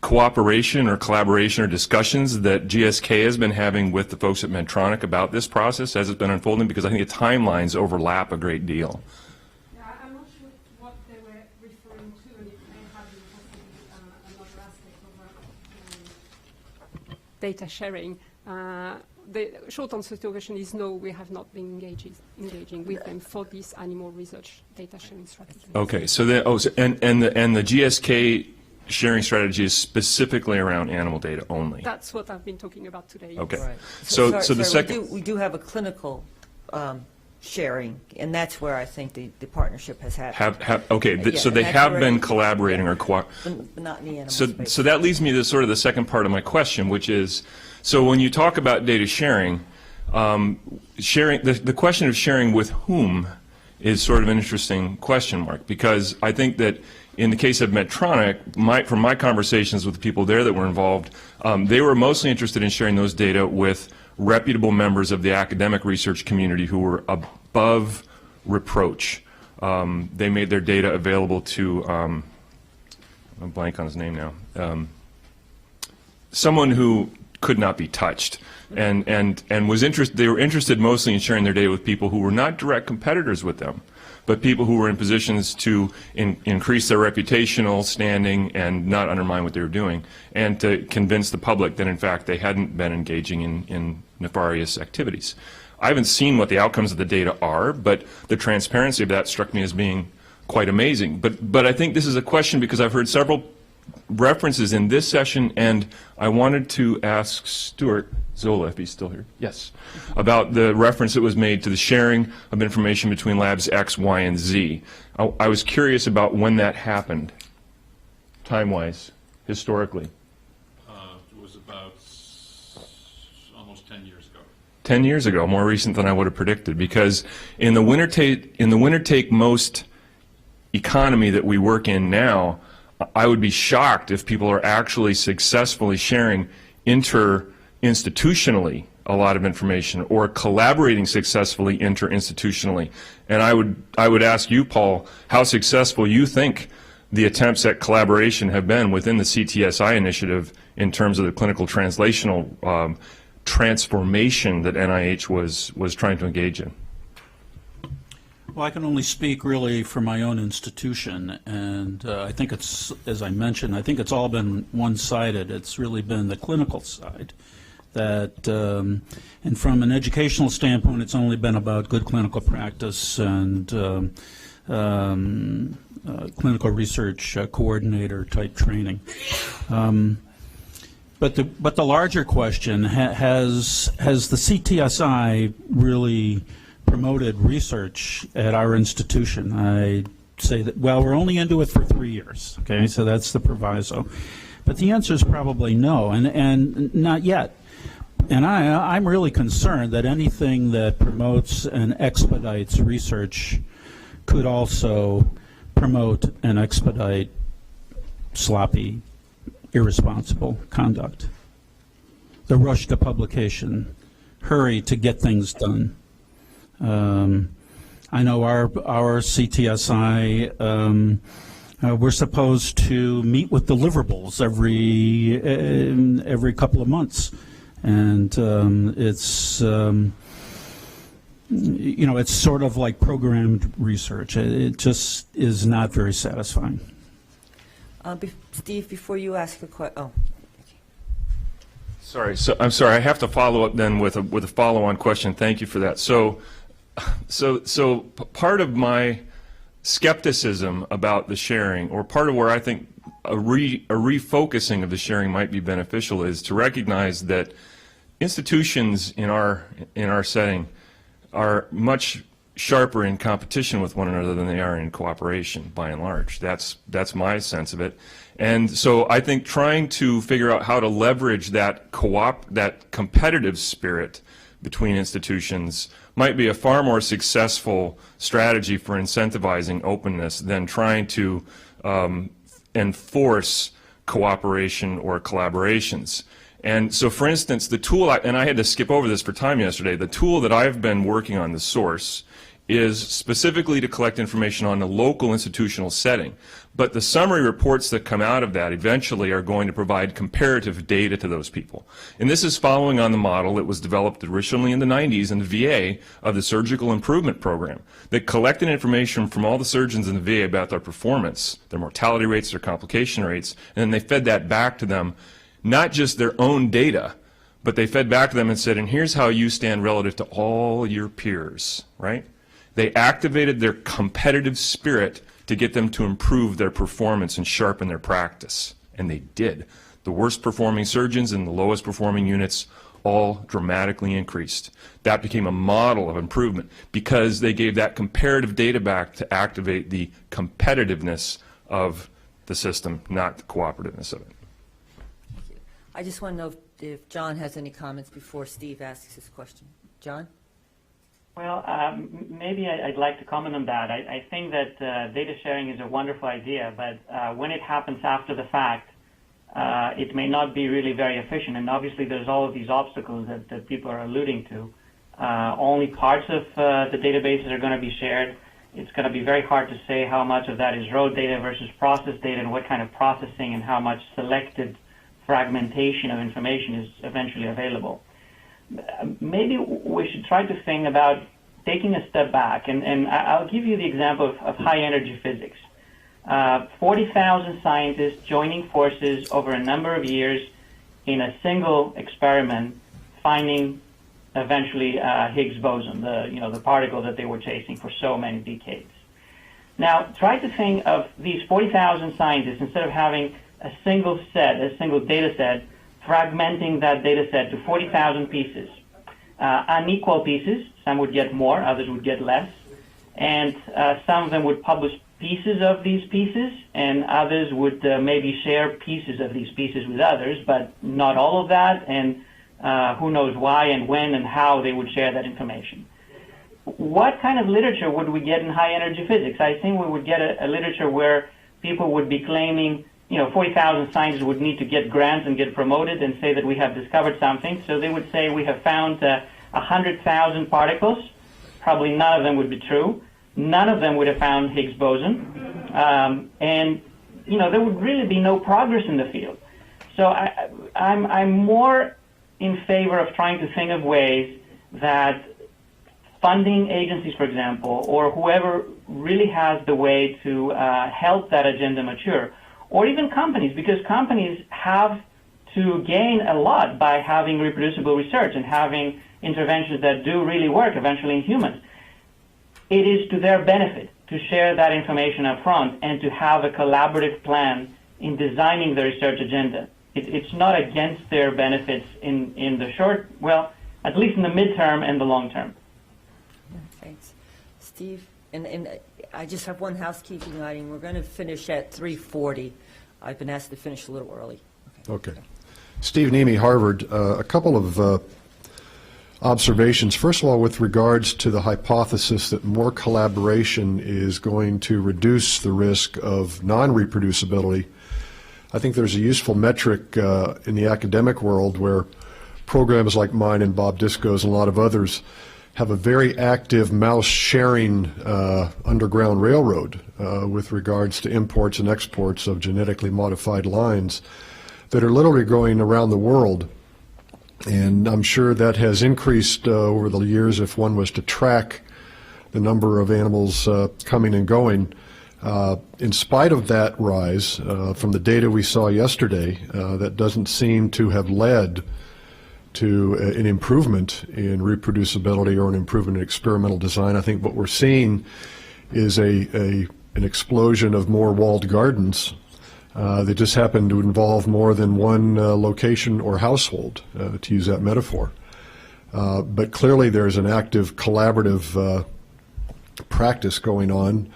cooperation or collaboration or discussions that GSK has been having with the folks at Medtronic about this process as it's been unfolding? Because I think the timelines overlap a great deal. Yeah, I'm not sure what they were referring to, and it may have been possibly another aspect of data sharing. The short answer to your question is no, we have not been engaging with them for this animal research data sharing strategy. Okay, so the GSK sharing strategy is specifically around animal data only. That's what I've been talking about today. Okay, Right. so Sorry, the second we do have a clinical sharing, and that's where I think the partnership has happened. okay, Yeah, so they and that's have already- been collaborating or But not in the animal space. So that leads me to sort of the second part of my question, which is, so when you talk about data sharing, the question of sharing with whom is sort of an interesting question mark, because I think that in the case of Medtronic, from my conversations with the people there that were involved, they were mostly interested in sharing those data with reputable members of the academic research community who were above reproach. They made their data available to, I'm blank on his name now, someone who could not be touched, and was interested. They were interested mostly in sharing their data with people who were not direct competitors with them, but people who were in positions to increase their reputational standing and not undermine what they were doing, and to convince the public that in fact they hadn't been engaging in nefarious activities. I haven't seen what the outcomes of the data are, but the transparency of that struck me as being quite amazing. But I think this is a question because I've heard several references in this session, and I wanted to ask Stuart Zola, if he's still here, yes, about the reference that was made to the sharing of information between labs X, Y, and Z. I was curious about when that happened, time-wise, historically. It was about almost 10 years ago. 10 years ago, more recent than I would have predicted, because in the winner-take most economy that we work in now, I would be shocked if people are actually successfully sharing inter-institutionally a lot of information, or collaborating successfully inter-institutionally. And I would ask you, Paul, how successful you think the attempts at collaboration have been within the CTSI initiative in terms of the clinical translational transformation that NIH was trying to engage in. Well, I can only speak really for my own institution, and I think it's, as I mentioned, I think it's all been one-sided. It's really been the clinical side that, and from an educational standpoint, it's only been about good clinical practice and clinical research coordinator type training. But the larger question, has the CTSI really promoted research at our institution? I say that, well, we're only into it for 3 years, okay, so that's the proviso. But the answer is probably no, and not yet. And I'm really concerned that anything that promotes and expedites research could also promote and expedite sloppy, irresponsible conduct. The rush to publication, hurry to get things done. I know our CTSI, we're supposed to meet with deliverables every couple of months, and it's it's sort of like programmed research. It just is not very satisfying. Steve, before you ask a question, Sorry, so I'm sorry. I have to follow up then with a follow-on question. Thank you for that. So part of my skepticism about the sharing, or part of where I think a refocusing of the sharing might be beneficial, is to recognize that institutions in our setting are much sharper in competition with one another than they are in cooperation, by and large. That's my sense of it. And so I think trying to figure out how to leverage that competitive spirit between institutions might be a far more successful strategy for incentivizing openness than trying to enforce cooperation or collaborations. And so, for instance, the tool, and I had to skip over this for time yesterday, the tool that I've been working on, the source, is specifically to collect information on the local institutional setting. But the summary reports that come out of that eventually are going to provide comparative data to those people. And this is following on the model that was developed originally in the 90s in the VA of the Surgical Improvement Program that collected information from all the surgeons in the VA about their performance, their mortality rates, their complication rates, and then they fed that back to them, not just their own data, but they fed back to them and said, and here's how you stand relative to all your peers, right? They activated their competitive spirit to get them to improve their performance and sharpen their practice. And they did. The worst performing surgeons and the lowest performing units all dramatically increased. That became a model of improvement because they gave that comparative data back to activate the competitiveness of the system, not the cooperativeness of it. I just want to know if John has any comments before Steve asks his question. John? Well, maybe I'd like to comment on that. I think that data sharing is a wonderful idea, but when it happens after the fact, it may not be really very efficient. And obviously, there's all of these obstacles that people are alluding to. Only parts of the databases are going to be shared. It's going to be very hard to say how much of that is raw data versus processed data and what kind of processing and how much selected fragmentation of information is eventually available. Maybe we should try to think about taking a step back, and I'll give you the example of high-energy physics. 40,000 scientists joining forces over a number of years in a single experiment, finding eventually Higgs boson, the particle that they were chasing for so many decades. Now, try to think of these 40,000 scientists, instead of having a single data set, fragmenting that data set to 40,000 pieces, unequal pieces. Some would get more, others would get less, and some of them would publish pieces of these pieces, and others would maybe share pieces of these pieces with others, but not all of that, and who knows why and when and how they would share that information. What kind of literature would we get in high-energy physics? I think we would get a literature where people would be claiming 40,000 scientists would need to get grants and get promoted and say that we have discovered something. So they would say we have found 100,000 particles. Probably none of them would be true. None of them would have found Higgs boson. And there would really be no progress in the field. So I'm more in favor of trying to think of ways that funding agencies, for example, or whoever really has the way to help that agenda mature, or even companies, because companies have to gain a lot by having reproducible research and having interventions that do really work eventually in humans. It is to their benefit to share that information up front and to have a collaborative plan in designing the research agenda. It's not against their benefits in the short, well, at least in the midterm and the long term. Thanks. Steve, and I just have one housekeeping item. We're going to finish at 3:40. I've been asked to finish a little early. Okay. Steve Nemi, Harvard. A couple of observations. First of all, with regards to the hypothesis that more collaboration is going to reduce the risk of non-reproducibility, I think there's a useful metric in the academic world where programs like mine and Bob Disco's and a lot of others have a very active mouse-sharing underground railroad with regards to imports and exports of genetically modified lines that are literally going around the world. And I'm sure that has increased over the years if one was to track the number of animals coming and going. In spite of that rise, from the data we saw yesterday, that doesn't seem to have led to an improvement in reproducibility or an improvement in experimental design. I think what we're seeing is an explosion of more walled gardens that just happen to involve more than one location or household, to use that metaphor. But clearly there's an active collaborative practice going on,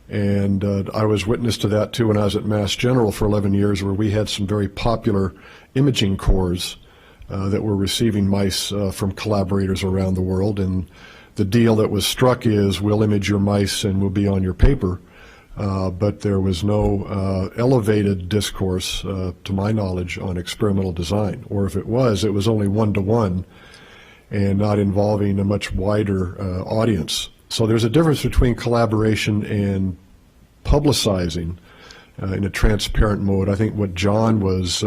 and I was witness to that too when I was at Mass General for 11 years, where we had some very popular imaging cores that were receiving mice from collaborators around the world, and the deal that was struck is we'll image your mice and we'll be on your paper. But there was no elevated discourse, to my knowledge, on experimental design. Or if it was only one-to-one and not involving a much wider audience. So there's a difference between collaboration and publicizing in a transparent mode. I think what John was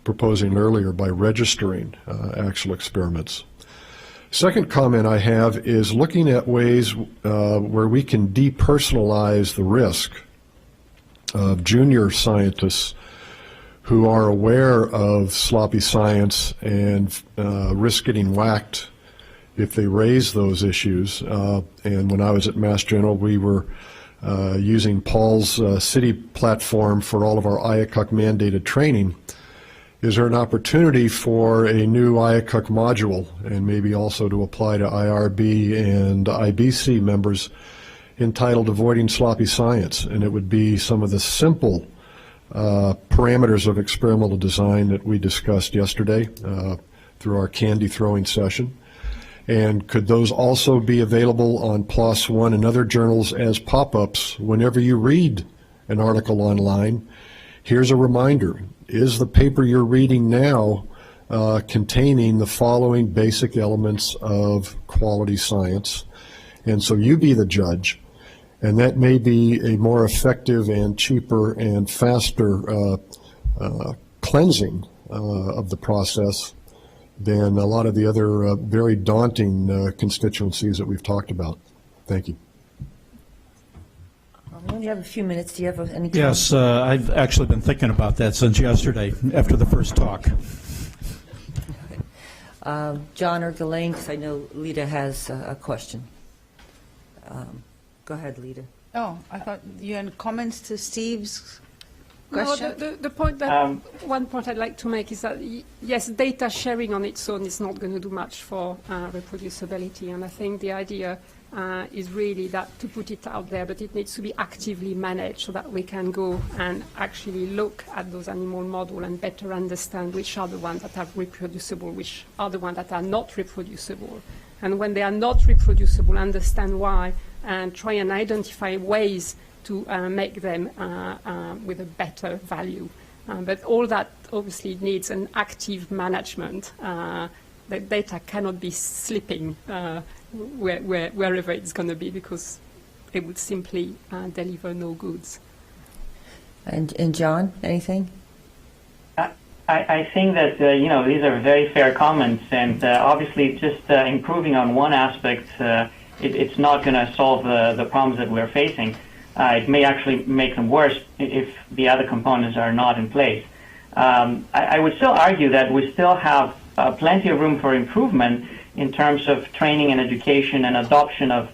proposing earlier by registering actual experiments. Second comment I have is looking at ways where we can depersonalize the risk of junior scientists who are aware of sloppy science and risk getting whacked if they raise those issues. And when I was at Mass General, we were using Paul's city platform for all of our IACUC mandated training. Is there an opportunity for a new IACUC module, and maybe also to apply to IRB and IBC members, entitled Avoiding Sloppy Science? And it would be some of the simple parameters of experimental design that we discussed yesterday through our candy throwing session. And could those also be available on PLOS ONE and other journals as pop-ups whenever you read an article online? Here's a reminder. Is the paper you're reading now containing the following basic elements of quality science? And so you be the judge. And that may be a more effective and cheaper and faster cleansing of the process than a lot of the other very daunting constituencies that we've talked about. Thank you. We only have a few minutes. Do you have any comments? Yes, I've actually been thinking about that since yesterday after the first talk. John or Ghislaine, because I know Lita has a question. Go ahead, Lita. Oh, I thought you had comments to Steve's question. No, the point that one point I'd like to make is that yes, data sharing on its own is not going to do much for reproducibility, and I think the idea is really that to put it out there, but it needs to be actively managed so that we can go and actually look at those animal models and better understand which are the ones that are reproducible, which are the ones that are not reproducible. And when they are not reproducible, understand why and try and identify ways to make them with a better value. But all that obviously needs an active management. The data cannot be slipping wherever it's going to be, because it would simply deliver no goods. And John, anything? I think that these are very fair comments, and obviously just improving on one aspect, it's not going to solve the problems that we're facing. It may actually make them worse if the other components are not in place. I would still argue that we still have plenty of room for improvement in terms of training and education and adoption of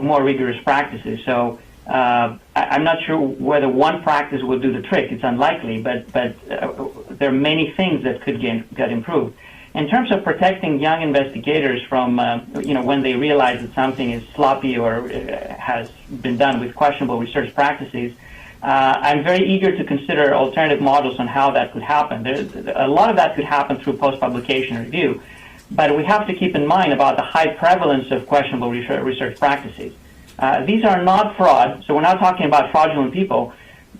more rigorous practices. So I'm not sure whether one practice will do the trick. It's unlikely, but there are many things that could get improved. In terms of protecting young investigators from, when they realize that something is sloppy or has been done with questionable research practices, I'm very eager to consider alternative models on how that could happen. A lot of that could happen through post-publication review, but we have to keep in mind about the high prevalence of questionable research practices. These are not fraud, so we're not talking about fraudulent people,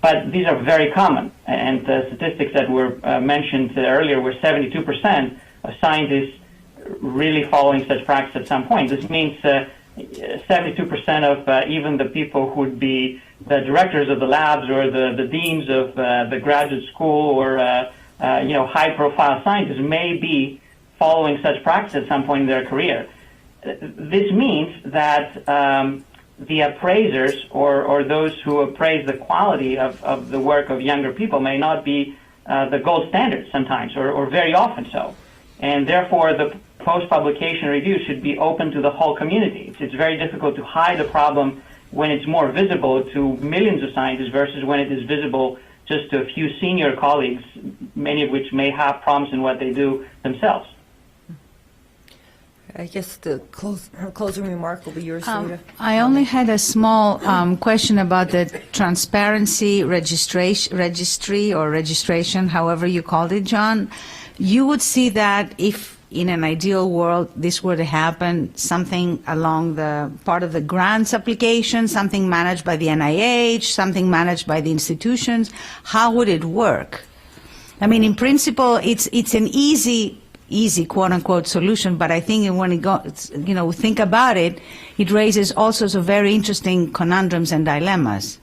but these are very common. And the statistics that were mentioned earlier were 72% of scientists really following such practice at some point. This means 72% of even the who would be the directors of the labs or the deans of the graduate school or high-profile scientists may be following such practice at some point in their career. This means that the appraisers or those who appraise the quality of the work of younger people may not be the gold standard sometimes or very often so. And therefore, the post-publication review should be open to the whole community. It's very difficult to hide a problem when it's more visible to millions of scientists versus when it is visible just to a few senior colleagues, many of which may have problems in what they do themselves. I guess the closing remark will be yours, Rita. I only had a small question about the transparency registry or registration, however you called it, John. You would see that if in an ideal world this were to happen, something along the part of the grants application, something managed by the NIH, something managed by the institutions, how would it work? I mean, in principle, it's an easy quote-unquote solution, but I think when we think about it, it raises all sorts of very interesting conundrums and dilemmas.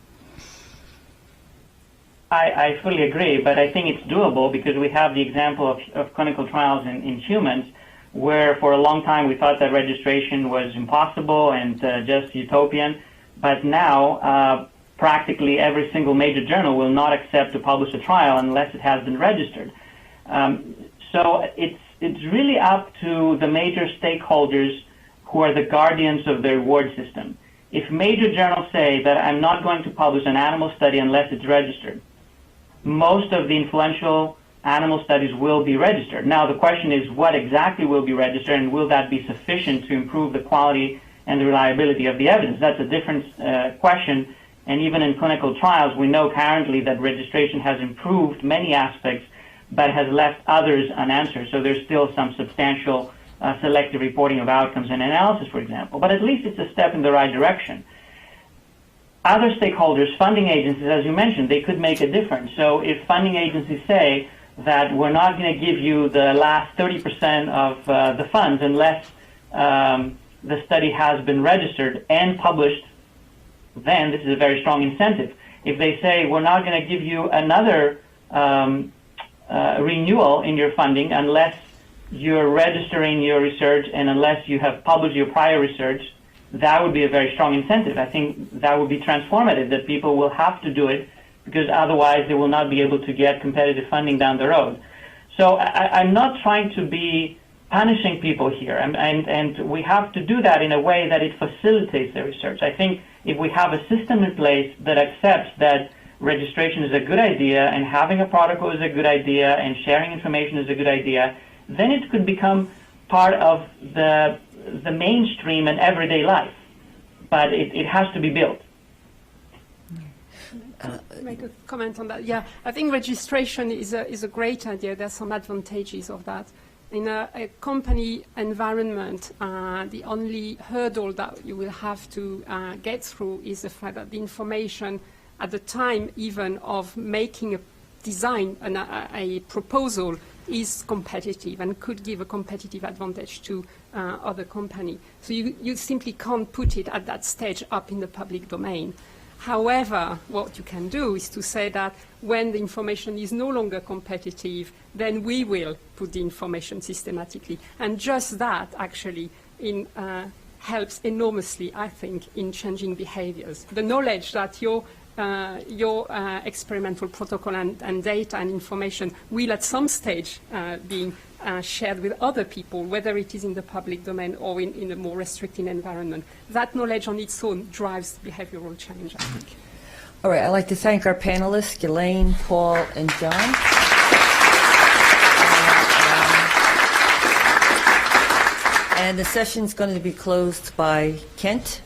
I fully agree, but I think it's doable because we have the example of clinical trials in humans where for a long time we thought that registration was impossible and just utopian, but now practically every single major journal will not accept to publish a trial unless it has been registered. So it's really up to the major stakeholders who are the guardians of the reward system. If major journals say that I'm not going to publish an animal study unless it's registered, most of the influential animal studies will be registered. Now, the question is what exactly will be registered and will that be sufficient to improve the quality and the reliability of the evidence? That's a different question. And even in clinical trials, we know currently that registration has improved many aspects but has left others unanswered. So there's still some substantial selective reporting of outcomes and analysis, for example. But at least it's a step in the right direction. Other stakeholders, funding agencies, as you mentioned, they could make a difference. So if funding agencies say that we're not going to give you the last 30% of the funds unless the study has been registered and published, then this is a very strong incentive. If they say we're not going to give you another renewal in your funding unless you're registering your research and unless you have published your prior research, that would be a very strong incentive. I think that would be transformative, that people will have to do it because otherwise they will not be able to get competitive funding down the road. So I'm not trying to be punishing people here, and we have to do that in a way that it facilitates the research. I think if we have a system in place that accepts that registration is a good idea and having a protocol is a good idea and sharing information is a good idea, then it could become part of the mainstream and everyday life. But it has to be built. Make a comment on that. Yeah, I think registration is a great idea. There's some advantages of that. In a company environment, the only hurdle that you will have to get through is the fact that the information at the time even of making a design, a proposal, is competitive and could give a competitive advantage to other company. So you simply can't put it at that stage up in the public domain. However, what you can do is to say that when the information is no longer competitive, then we will put the information systematically. And just that actually helps enormously, I think, in changing behaviors. The knowledge that your your experimental protocol and data and information will at some stage be shared with other people, whether it is in the public domain or in a more restricted environment. That knowledge on its own drives behavioral change, I think. All right, I'd like to thank our panelists, Ghislaine, Paul, and John. And the session's going to be closed by Kent,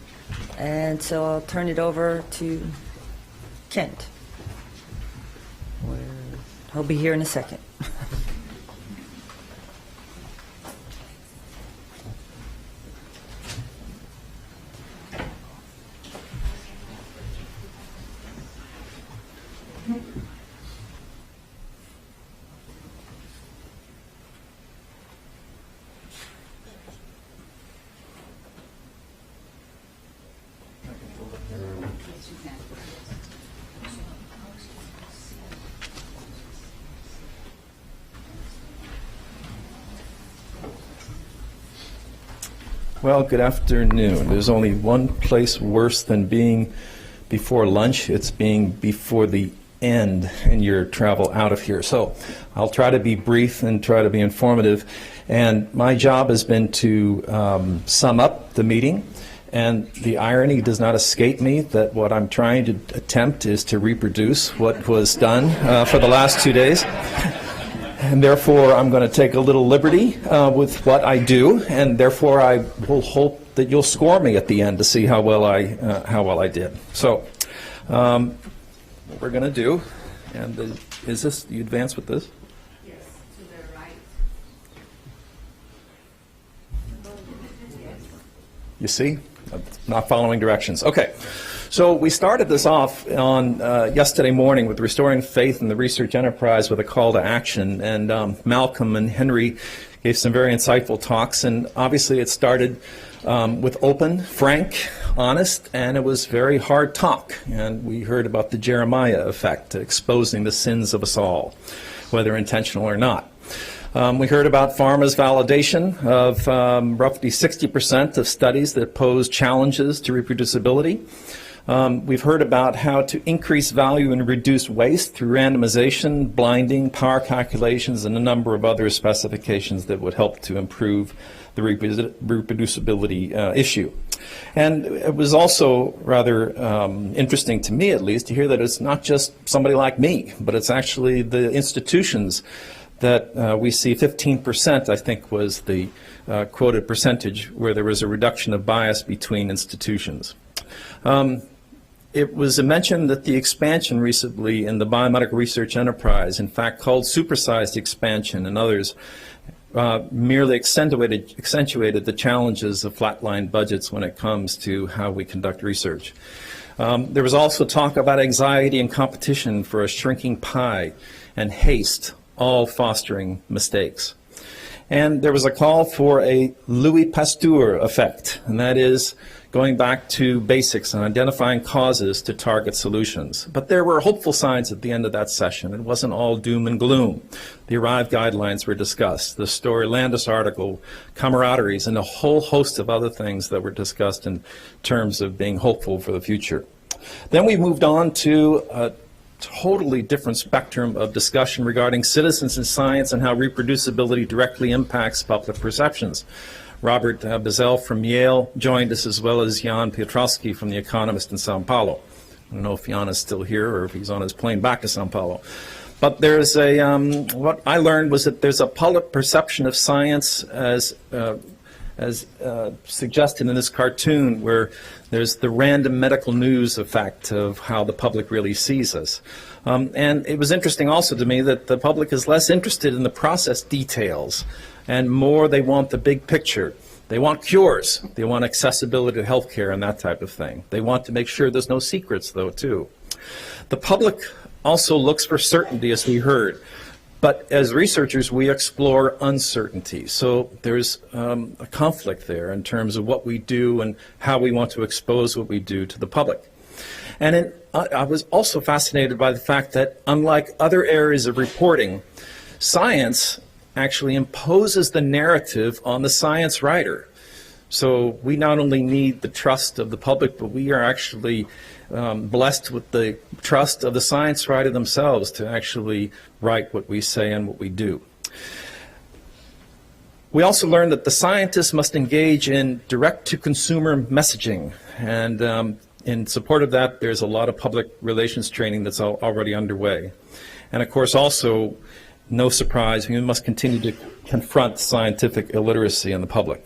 and so I'll turn it over to Kent. He'll be here in a second. Well, good afternoon. There's only one place worse than being before lunch. It's being before the end in your travel out of here. So I'll try to be brief and try to be informative. And my job has been to sum up the meeting. And the irony does not escape me that what I'm trying to attempt is to reproduce what was done for the last 2 days. And therefore, I'm going to take a little liberty with what I do, and therefore I will hope that you'll score me at the end to see how well I did. So, what we're going to do, and is this, you advance with this? Yes, to the right. You see? I'm not following directions. Okay. So we started this off on yesterday morning with restoring faith in the research enterprise with a call to action, and Malcolm and Henry gave some very insightful talks, and obviously it started with open, frank, honest, and it was very hard talk, and we heard about the Jeremiah effect, exposing the sins of us all, whether intentional or not. We heard about pharma's validation of roughly 60% of studies that pose challenges to reproducibility. We've heard about how to increase value and reduce waste through randomization, blinding, power calculations, and a number of other specifications that would help to improve the reproducibility issue. And it was also rather interesting to me, at least, to hear that it's not just somebody like me, but it's actually the institutions that we see. 15%, I think, was the quoted percentage where there was a reduction of bias between institutions. It was mentioned that the expansion recently in the biomedical research enterprise, in fact called supersized expansion and others, merely accentuated the challenges of flatline budgets when it comes to how we conduct research. There was also talk about anxiety and competition for a shrinking pie and haste, all fostering mistakes. And there was a call for a Louis Pasteur effect, and that is going back to basics and identifying causes to target solutions. But there were hopeful signs at the end of that session. It wasn't all doom and gloom. The ARRIVE guidelines were discussed, the Story Landis article, camaraderies, and a whole host of other things that were discussed in terms of being hopeful for the future. Then we moved on to a totally different spectrum of discussion regarding citizens in science and how reproducibility directly impacts public perceptions. Robert Bazell from Yale joined us, as well as Jan Piotrowski from The Economist in Sao Paulo. I don't know if Jan is still here or if he's on his plane back to Sao Paulo. But there's a, what I learned was that there's a public perception of science as suggested in this cartoon, where there's the random medical news effect of how the public really sees us. And it was interesting also to me that the public is less interested in the process details, and more they want the big picture. They want cures. They want accessibility to healthcare and that type of thing. They want to make sure there's no secrets, though, too. The public also looks for certainty, as we heard. But as researchers, we explore uncertainty. So there's a conflict there in terms of what we do and how we want to expose what we do to the public. And I was also fascinated by the fact that, unlike other areas of reporting, science actually imposes the narrative on the science writer. So we not only need the trust of the public, but we are actually blessed with the trust of the science writer themselves to actually write what we say and what we do. We also learned that the scientists must engage in direct-to-consumer messaging, and in support of that, there's a lot of public relations training that's already underway. And of course, also, no surprise, we must continue to confront scientific illiteracy in the public.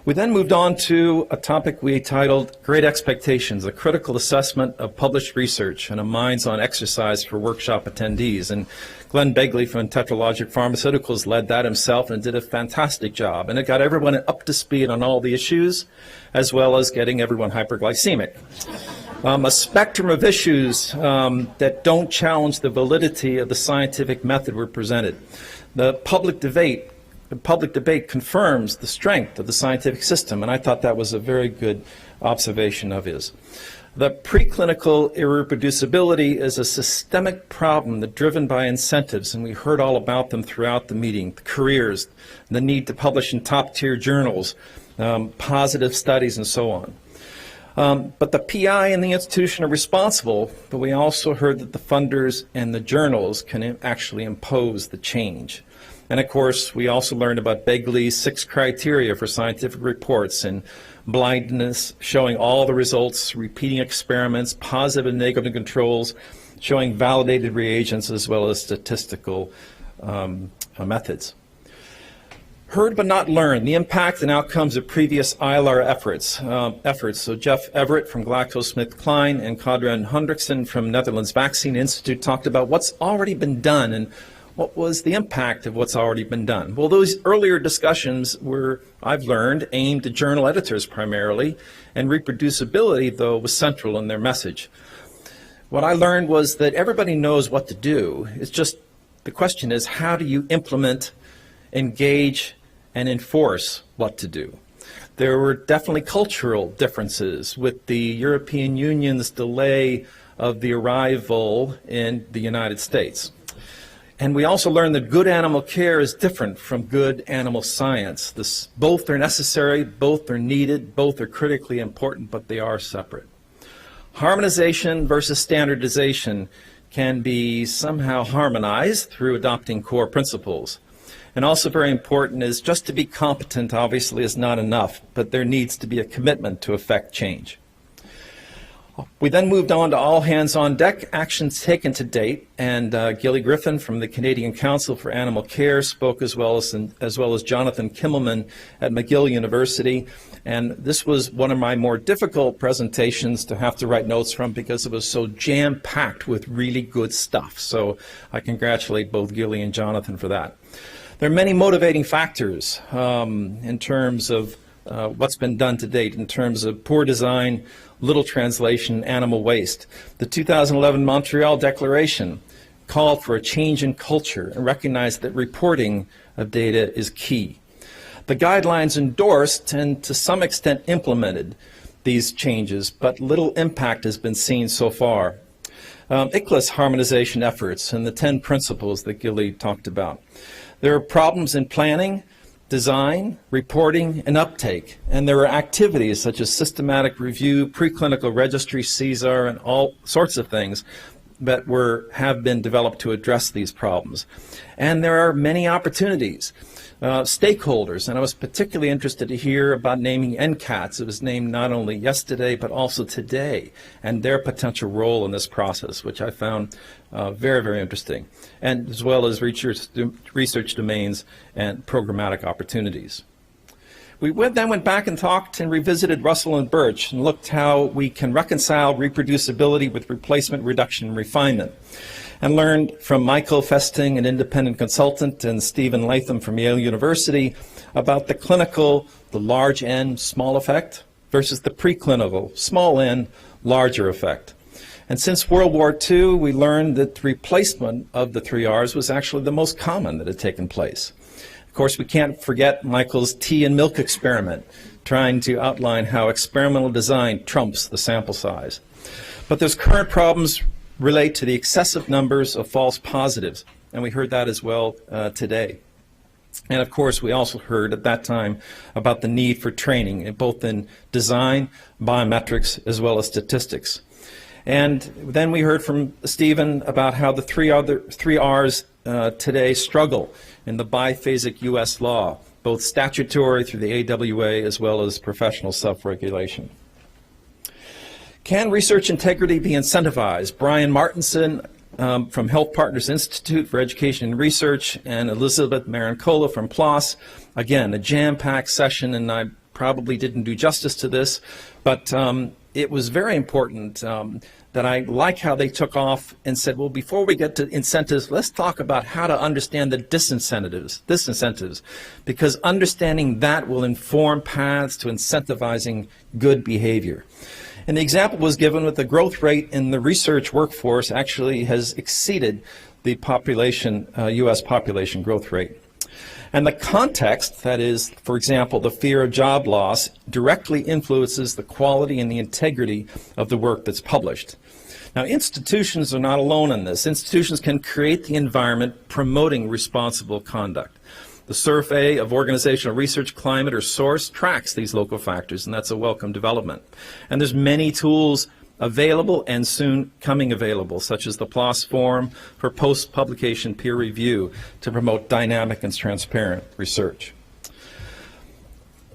We then moved on to a topic we titled Great Expectations, a critical assessment of published research and a minds-on exercise for workshop attendees. And Glenn Begley from Tetralogic Pharmaceuticals led that himself and did a fantastic job. And it got everyone up to speed on all the issues, as well as getting everyone hyperglycemic. A spectrum of issues that don't challenge the validity of the scientific method were presented. The public debate confirms the strength of the scientific system, and I thought that was a very good observation of his. The preclinical irreproducibility is a systemic problem that's driven by incentives, and we heard all about them throughout the meeting. The careers, the need to publish in top-tier journals, positive studies, and so on. But the PI and the institution are responsible, but we also heard that the funders and the journals can actually impose the change. And of course, we also learned about Begley's 6 criteria for scientific reports and blindness, showing all the results, repeating experiments, positive and negative controls, showing validated reagents as well as statistical methods. Heard but not learned, the impact and outcomes of previous ILR efforts. So Jeff Everett from GlaxoSmithKline and Kadran Hendriksen from Netherlands Vaccine Institute talked about what's already been done and what was the impact of what's already been done. Well, those earlier discussions were, I've learned, aimed at journal editors primarily, and reproducibility, though, was central in their message. What I learned was that everybody knows what to do. It's just, the question is, how do you implement, engage, and enforce what to do? There were definitely cultural differences with the European Union's delay of the arrival in the United States. And we also learned that good animal care is different from good animal science. Both are necessary, both are needed, both are critically important, but they are separate. Harmonization versus standardization can be somehow harmonized through adopting core principles. And also very important is just to be competent obviously is not enough, but there needs to be a commitment to effect change. We then moved on to all hands on deck, actions taken to date, and Gilly Griffin from the Canadian Council for Animal Care spoke as well as Jonathan Kimmelman at McGill University. And this was one of my more difficult presentations to have to write notes from because it was so jam-packed with really good stuff. So I congratulate both Gilly and Jonathan for that. There are many motivating factors in terms of what's been done to date, in terms of poor design, little translation, animal waste. The 2011 Montreal Declaration called for a change in culture and recognized that reporting of data is key. The guidelines endorsed and to some extent implemented these changes, but little impact has been seen so far. ICLA's harmonization efforts and the 10 principles that Gilly talked about. There are problems in planning, design, reporting, and uptake. And there are activities such as systematic review, preclinical registry, CSAR, and all sorts of things that have been developed to address these problems. And there are many opportunities. Stakeholders, and I was particularly interested to hear about naming NCATs. It was named not only yesterday, but also today, and their potential role in this process, which I found very, very interesting, and as well as research domains and programmatic opportunities. We then went back and talked and revisited Russell and Birch and looked how we can reconcile reproducibility with replacement, reduction, and refinement, and learned from Michael Festing, an independent consultant, and Stephen Latham from Yale University about the clinical, the large N, small effect, versus the preclinical, small N, larger effect. And since World War II, we learned that the replacement of the 3 Rs was actually the most common that had taken place. Of course, we can't forget Michael's tea and milk experiment, trying to outline how experimental design trumps the sample size. But there's current problems relate to the excessive numbers of false positives, and we heard that as well today. And of course, we also heard at that time about the need for training, both in design, biometrics, as well as statistics. And then we heard from Stephen about how the three R's today struggle in the biphasic U.S. law, both statutory through the AWA as well as professional self-regulation. Can research integrity be incentivized? Brian Martinson from Health Partners Institute for Education and Research and Elizabeth Marincola from PLOS. Again, a jam-packed session, and I probably didn't do justice to this, but it was very important that I like how they took off and said, well, before we get to incentives, let's talk about how to understand the disincentives, because understanding that will inform paths to incentivizing good behavior. And the example was given with the growth rate in the research workforce actually has exceeded the population, U.S. population growth rate. And the context, that is, for example, the fear of job loss, directly influences the quality and the integrity of the work that's published. Now, institutions are not alone in this. Institutions can create the environment promoting responsible conduct. The Survey of Organizational Research Climate, or SOURCE, tracks these local factors, and that's a welcome development. And there's many tools available and soon coming available, such as the PLOS Forum for post-publication peer review to promote dynamic and transparent research.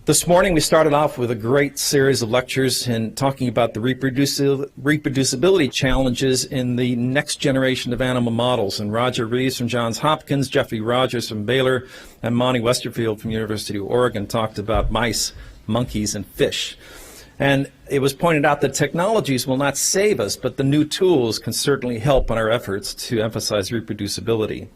This morning we started off with a great series of lectures in talking about the reproducibility challenges in the next generation of animal models. And Roger Reeves from Johns Hopkins, Jeffrey Rogers from Baylor, and Monty Westerfield from University of Oregon talked about mice, monkeys, and fish. And it was pointed out that technologies will not save us, but the new tools can certainly help in our efforts to emphasize reproducibility.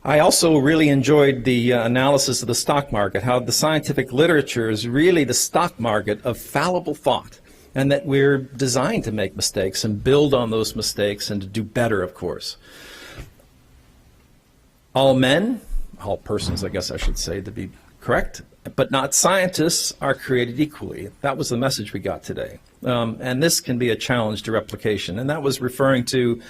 I also really enjoyed the analysis of the stock market, how the scientific literature is really the stock market of fallible thought, and that we're designed to make mistakes and build on those mistakes and to do better, of course. All men, all persons, I guess I should say to be correct, but not scientists, are created equally. That was the message we got today. And this can be a challenge to replication. And that was referring to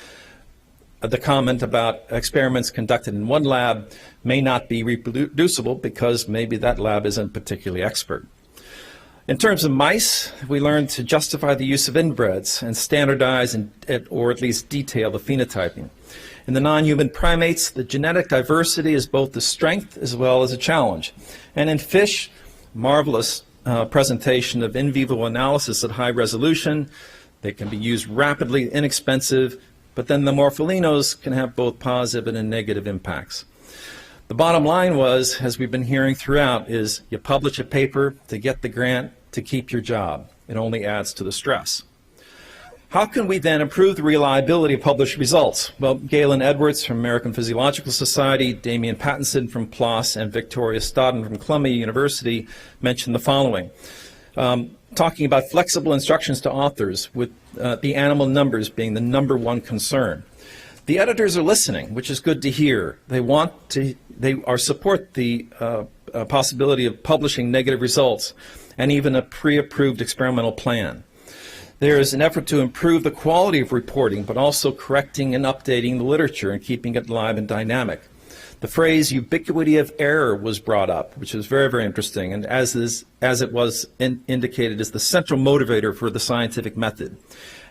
the comment about experiments conducted in one lab may not be reproducible because maybe that lab isn't particularly expert. In terms of mice, we learned to justify the use of inbreds and standardize or at least detail the phenotyping. In the non-human primates, the genetic diversity is both a strength as well as a challenge. And in fish, marvelous presentation of in vivo analysis at high resolution. They can be used rapidly, inexpensive, but then the morpholinos can have both positive and negative impacts. The bottom line was, as we've been hearing throughout, is you publish a paper to get the grant to keep your job. It only adds to the stress. How can we then improve the reliability of published results? Well, Galen Edwards from American Physiological Society, Damian Pattinson from PLOS, and Victoria Stodden from Columbia University mentioned the following. Talking about flexible instructions to authors, with the animal numbers being the #1 concern. The editors are listening, which is good to hear. They support the possibility of publishing negative results and even a pre-approved experimental plan. There is an effort to improve the quality of reporting, but also correcting and updating the literature and keeping it live and dynamic. The phrase ubiquity of error was brought up, which is very, very interesting, and as it was indicated, is the central motivator for the scientific method.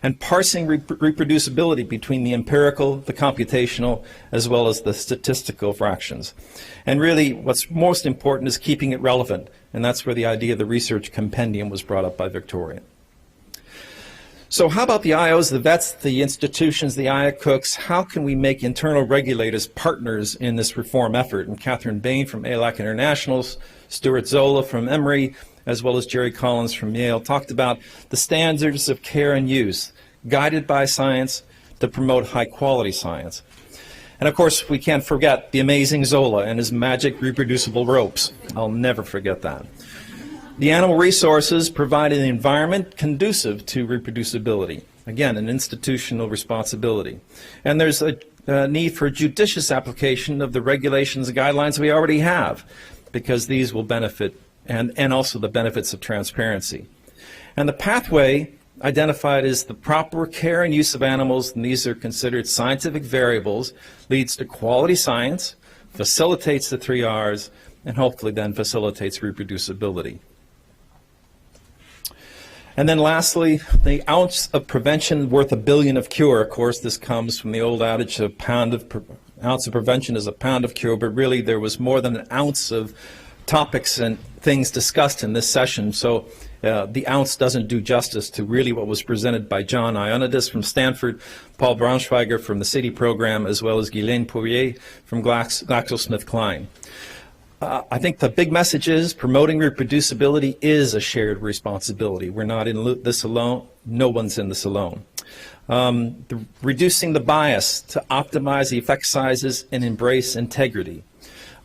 And parsing reproducibility between the empirical, the computational, as well as the statistical fractions. And really, what's most important is keeping it relevant, and that's where the idea of the research compendium was brought up by Victoria. So how about the IOs, the vets, the institutions, the IACUCs? How can we make internal regulators partners in this reform effort? And Catherine Bain from ALAC International, Stuart Zola from Emory, as well as Jerry Collins from Yale, talked about the standards of care and use, guided by science to promote high-quality science. And of course, we can't forget the amazing Zola and his magic reproducible ropes. I'll never forget that. The animal resources provide an environment conducive to reproducibility. Again, an institutional responsibility. And there's a need for judicious application of the regulations and guidelines we already have, because these will benefit, and also the benefits of transparency. And the pathway identified as the proper care and use of animals, and these are considered scientific variables, leads to quality science, facilitates the 3 Rs, and hopefully then facilitates reproducibility. And then lastly, the ounce of prevention worth a billion of cure. Of course, this comes from the old adage of ounce of prevention is a pound of cure, but really there was more than an ounce of topics and things discussed in this session. So the ounce doesn't do justice to really what was presented by John Ioannidis from Stanford, Paul Braunschweiger from the CITY program, as well as Ghislaine Poirier from GlaxoSmithKline. I think the big message is promoting reproducibility is a shared responsibility. We're not in this alone. No one's in this alone. Reducing the bias to optimize the effect sizes and embrace integrity.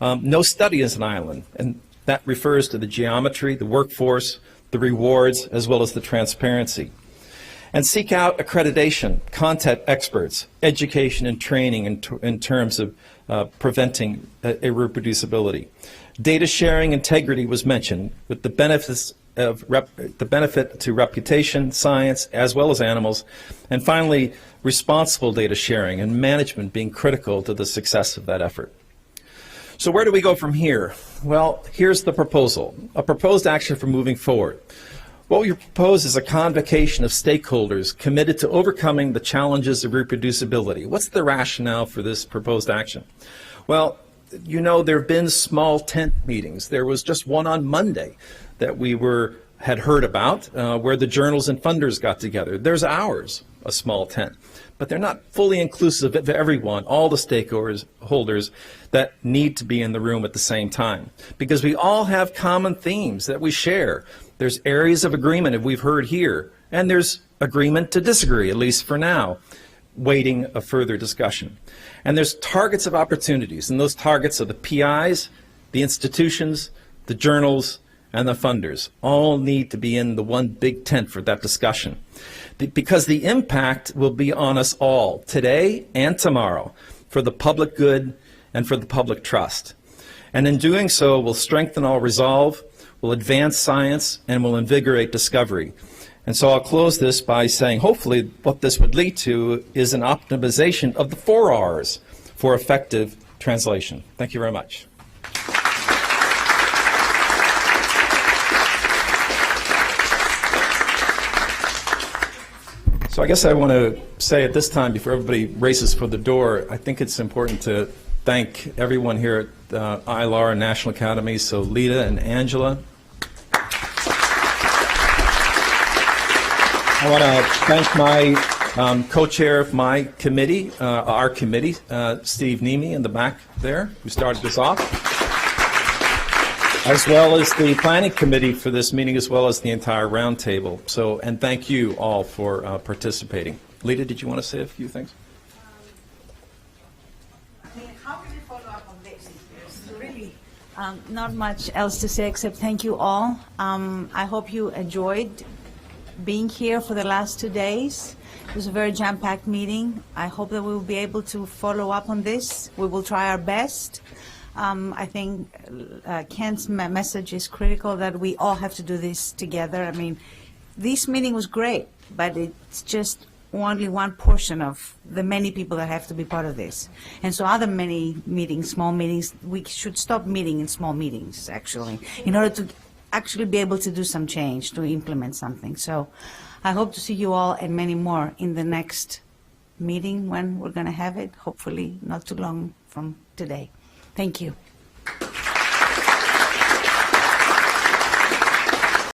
No study is an island, and that refers to the geometry, the workforce, the rewards, as well as the transparency. And seek out accreditation, content experts, education and training in terms of preventing irreproducibility. Data sharing integrity was mentioned, with the benefits of the benefit to reputation, science, as well as animals. And finally, responsible data sharing and management being critical to the success of that effort. So where do we go from here? Well, here's the proposal, a proposed action for moving forward. What we propose is a convocation of stakeholders committed to overcoming the challenges of reproducibility. What's the rationale for this proposed action? Well, you know, there have been small tent meetings. There was just one on Monday that we had heard about where the journals and funders got together. There's ours, a small tent. But they're not fully inclusive of everyone, all the stakeholders that need to be in the room at the same time. Because we all have common themes that we share. There's areas of agreement, as we've heard here, and there's agreement to disagree, at least for now, waiting a further discussion. And there's targets of opportunities, and those targets are the PIs, the institutions, the journals, and the funders. All need to be in the one big tent for that discussion. Because the impact will be on us all, today and tomorrow, for the public good and for the public trust. And in doing so, we'll strengthen our resolve, we'll advance science, and we'll invigorate discovery. And so I'll close this by saying, hopefully, what this would lead to is an optimization of the 4 Rs for effective translation. Thank you very much. So I guess I want to say at this time, before everybody races for the door, I think it's important to thank everyone here at ILAR and National Academy, so Lita and Angela. I want to thank my co-chair of my committee, our committee, Steve Nemi in the back there, who started this off, as well as the planning committee for this meeting, as well as the entire roundtable. So, and thank you all for participating. Lita, did you want to say a few things? How can we follow up on this? There's really not much else to say except thank you all. I hope you enjoyed being here for the last 2 days. It was a very jam-packed meeting. I hope that we will be able to follow up on this. We will try our best. I think Ken's message is critical, that we all have to do this together. I mean, this meeting was great, but it's just only one portion of the many people that have to be part of this. And so other many meetings, small meetings, we should stop meeting in small meetings, actually, in order to actually be able to do some change, to implement something. So I hope to see you all and many more in the next meeting when we're going to have it, hopefully not too long from today. Thank you.